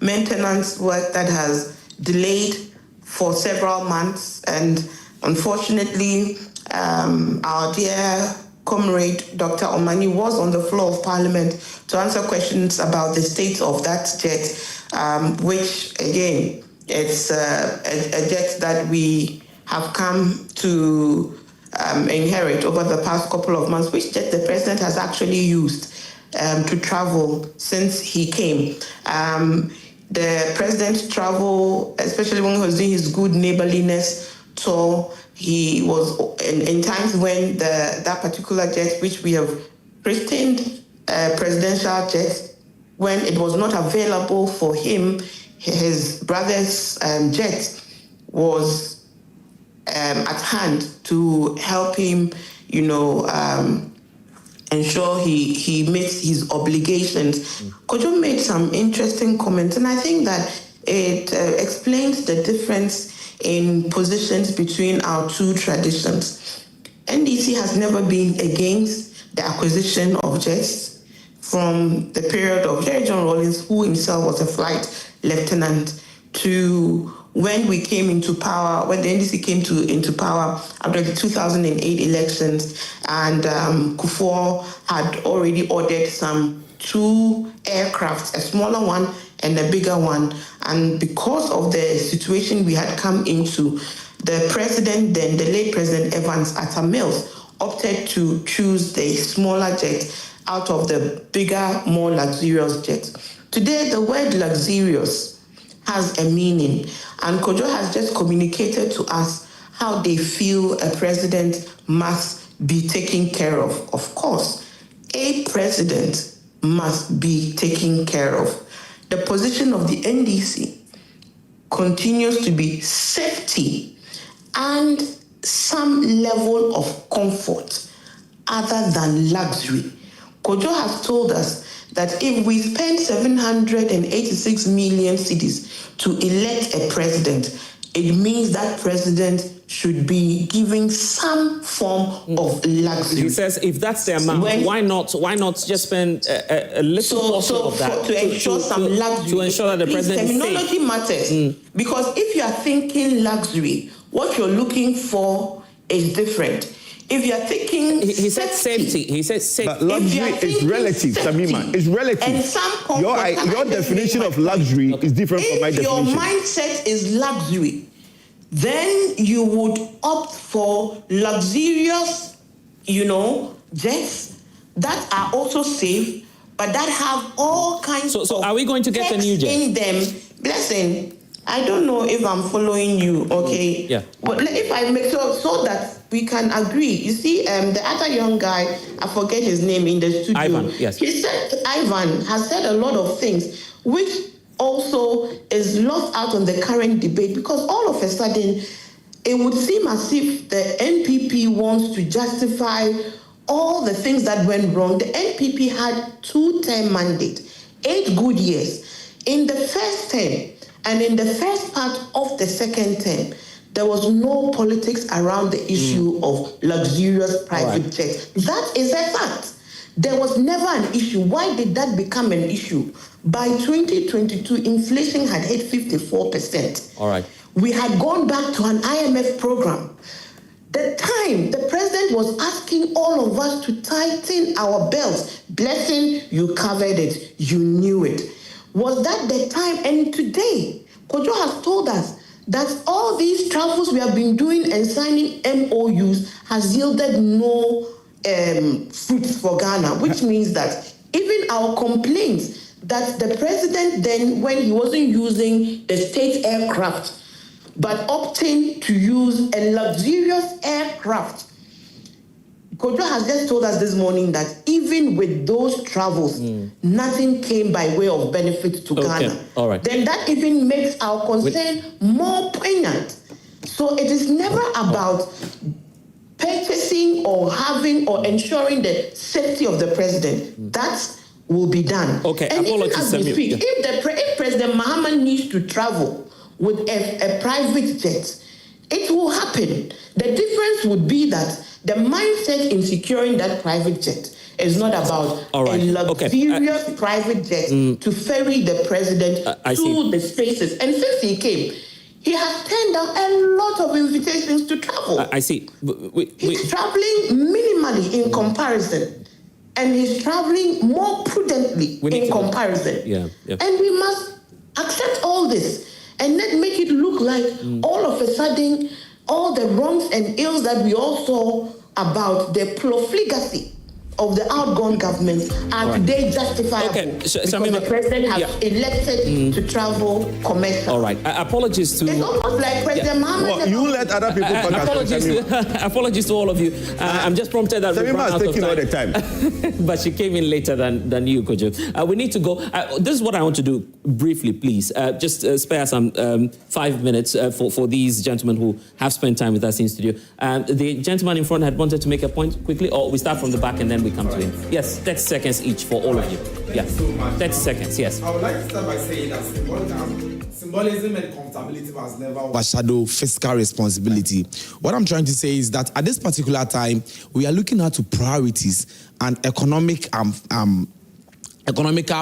maintenance work that has delayed for several months, and unfortunately, our dear comrade Dr. Omani was on the floor of Parliament to answer questions about the state of that jet, which again, it's a jet that we have come to inherit over the past couple of months, which jet the president has actually used to travel since he came. The president's travel, especially when he was doing his good neighborliness tour, he was in times when that particular jet, which we have christened presidential jet, when it was not available for him, his brother's jet was at hand to help him, ensure he meets his obligations. Kojo made some interesting comments, and I think that it explains the difference in positions between our two traditions. NDC has never been against the acquisition of jets from the period of Jerry John Rawlings, who himself was a flight lieutenant, to when we came into power, when the NDC came into power after the 2008 elections, and Kufuor had already ordered some 2 aircrafts, a smaller one and a bigger one. And because of the situation we had come into, the president then, the late President Evans Atta Mills, opted to choose the smaller jet out of the bigger, more luxurious jet. Today, the word luxurious has a meaning, and Kojo has just communicated to us how they feel a president must be taken care of. Of course, a president must be taken care of. The position of the NDC continues to be safety and some level of comfort other than luxury. Kojo has told us that if we spend 786 million cedis to elect a president, it means that president should be giving some form of luxury. He says if that's the amount, why not just spend a little portion of that to ensure some luxury? To ensure that the president is safe. Terminology matters. Because if you are thinking luxury, what you're looking for is different. If you're thinking he said safety. He said safety. But luxury is relative, Tamima. It's relative. And some your definition of luxury is different from my definition. If your mindset is luxury, then you would opt for luxurious, jets that are also safe, but that have all kinds of. So are we going to get a new jet in them? Blessing. I don't know if I'm following you, okay? Yeah. But if I make so that we can agree. You see, the other young guy, I forget his name in the studio. Ivan, yes. He said, Ivan has said a lot of things, which also is lost out on the current debate, because all of a sudden, it would seem as if the NPP wants to justify all the things that went wrong. The NPP had 2-term mandate, 8 good years. In the first term, and in the first part of the second term, there was no politics around the issue of luxurious private jets. That is a fact. There was never an issue. Why did that become an issue? By 2022, inflation had hit 54%. All right. We had gone back to an IMF program. The time the president was asking all of us to tighten our belts, Blessing, you covered it, you knew it. Was that the time? And today, Kojo has told us that all these travels we have been doing and signing MOUs has yielded no fruits for Ghana, which means that even our complaints that the president then, when he wasn't using the state aircraft, but opting to use a luxurious aircraft, Kojo has just told us this morning that even with those travels, nothing came by way of benefit to Ghana. All right. Then that even makes our concern more poignant. So it is never about purchasing or having or ensuring the safety of the president, that will be done. Okay, and even as we speak, yeah. if President Mahama needs to travel with a private jet, it will happen. The difference would be that the mindset in securing that private jet is not about a luxurious private jet to ferry the president to the spaces. And since he came, he has turned down a lot of invitations to travel. I see. He's traveling minimally in comparison. And he's traveling more prudently in comparison. Yeah. And we must accept all this and not make it look like all of a sudden all the wrongs and ills that we all saw about the profligacy of the outgone government are today justifiable because the president has elected to travel commercial. All right. Apologies to... It's almost like President Mahama... you let other people talk. Apologies to all of you. I'm just prompted that we ran out of time. All the time. But she came in later than you, Kojo. We need to go. This is what I want to do briefly, please. Just spare some 5 minutes for these gentlemen who have spent time with us in studio. The gentleman in front had wanted to make a point quickly, or we start from the back and then we come to him. Yes, 30 seconds each for all of you. Yeah, so 30 seconds, yes. I would like to start by saying that symbolism and comfortability must never overshadow fiscal responsibility. What I'm trying to say is that at this particular time, we are looking at priorities and economical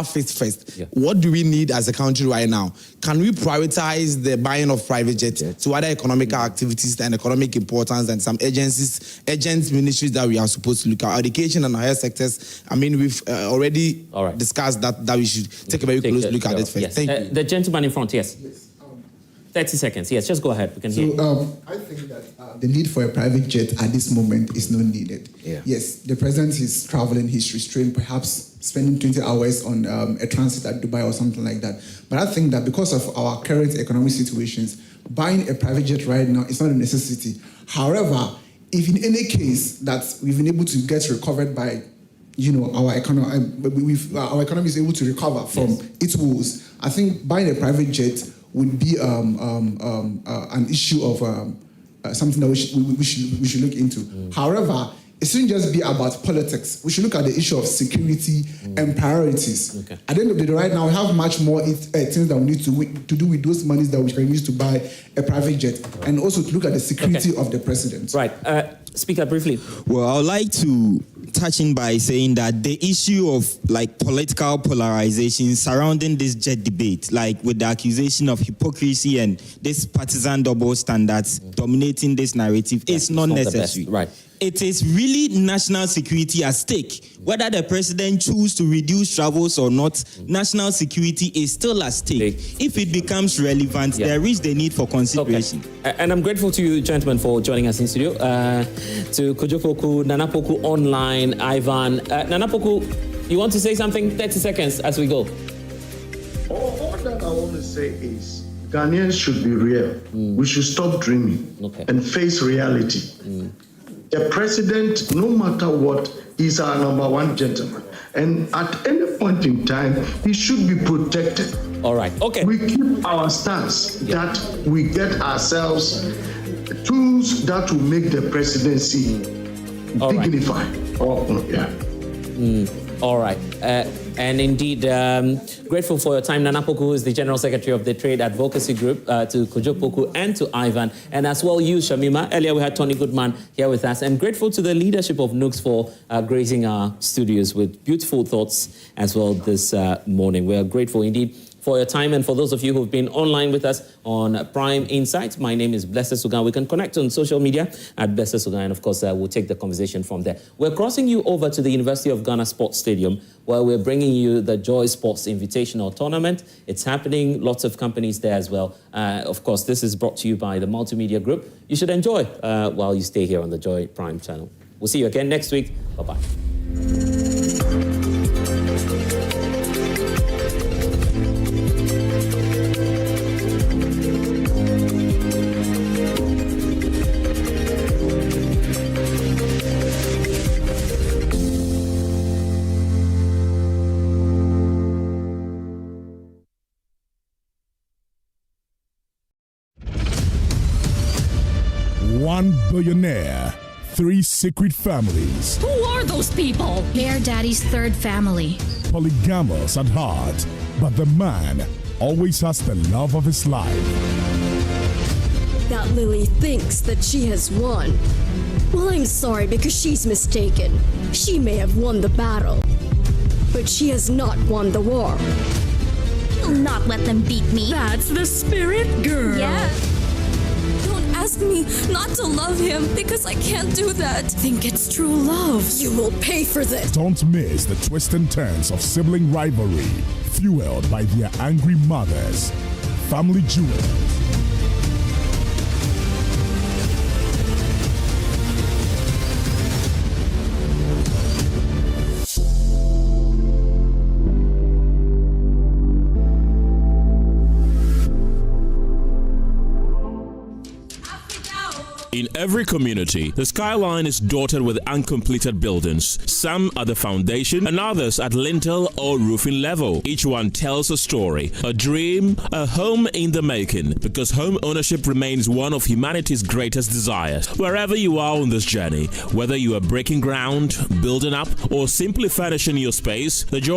fit first. Yeah. What do we need as a country right now? Can we prioritize the buying of private jets to other economical activities and economic importance and some agent ministries that we are supposed to look at? Education and higher sectors. I mean, we've already discussed that we should take a very close look at it first. Yes. Thank you. The gentleman in front, yes. 30 seconds. Yes, just go ahead. We can hear. I think that the need for a private jet at this moment is not needed. Yeah. Yes, the president is traveling, he's restrained, perhaps spending 20 hours on a transit at Dubai or something like that. But I think that because of our current economic situations, buying a private jet right now is not a necessity. However, if in any case that we've been able to get recovered by, our economy, our economy is able to recover from its woes, I think buying a private jet would be an issue of something that we should look into. However, it shouldn't just be about politics. We should look at the issue of security and priorities. Okay. At the end of the day, right now, we have much more things that we need to do with those monies that we can use to buy a private jet, and also to look at the security of the president. Right. Speaker, briefly. Well, I would like to touch in by saying that the issue of political polarization surrounding this jet debate, with the accusation of hypocrisy and this partisan double standards dominating this narrative, is not necessary. Right. It is really national security at stake. Whether the president chooses to reduce travels or not, national security is still at stake. If it becomes relevant, there is the need for consideration. Okay. And I'm grateful to you, gentlemen, for joining us in studio. To Kojo Poku, Nana Poku online, Ivan. Nana Poku, you want to say something? 30 seconds as we go. All that I want to say is Ghanaians should be real. We should stop dreaming and face reality. The president, no matter what, is our number one gentleman. And at any point in time, he should be protected. All right. Okay. We keep our stance that we get ourselves tools that will make the presidency dignified. All right. And indeed, grateful for your time, Nana Poku, who is the General Secretary of the Trade Advocacy Group, to Kojo Poku and to Ivan, and as well you, Shamima. Earlier we had Tony Goodman here with us, and grateful to the leadership of Nooks for gracing our studios with beautiful thoughts as well this morning. We are grateful indeed for your time, and for those of you who've been online with us on Prime Insights. My name is Blessed Sogah. We can connect on social media at Blessed Sogah, and of course, we'll take the conversation from there. We're crossing you over to the University of Ghana Sports Stadium, where we're bringing you the Joy Sports Invitational Tournament. It's happening, lots of companies there as well. Of course, this is brought to you by the Multimedia Group. You should enjoy while you stay here on the Joy Prime channel. We'll see you again next week. Bye-bye. One billionaire, 3 secret families. Who are those people? They're Daddy's third family. Polygamous at heart, but the man always has the love of his life. That Lily thinks that she has won. Well, I'm sorry because she's mistaken. She may have won the battle, but she has not won the war. You'll not let them beat me. That's the spirit, girl. Yeah. Don't ask me not to love him because I can't do that. Think it's true love. You will pay for this. Don't miss the twists and turns of sibling rivalry, fueled by their angry mothers. Family Jewels. In every community, the skyline is dotted with uncompleted buildings. Some at the foundation and others at lintel or roofing level. Each one tells a story, a dream, a home in the making, because home ownership remains one of humanity's greatest desires. Wherever you are on this journey, whether you are breaking ground, building up, or simply furnishing your space, the joy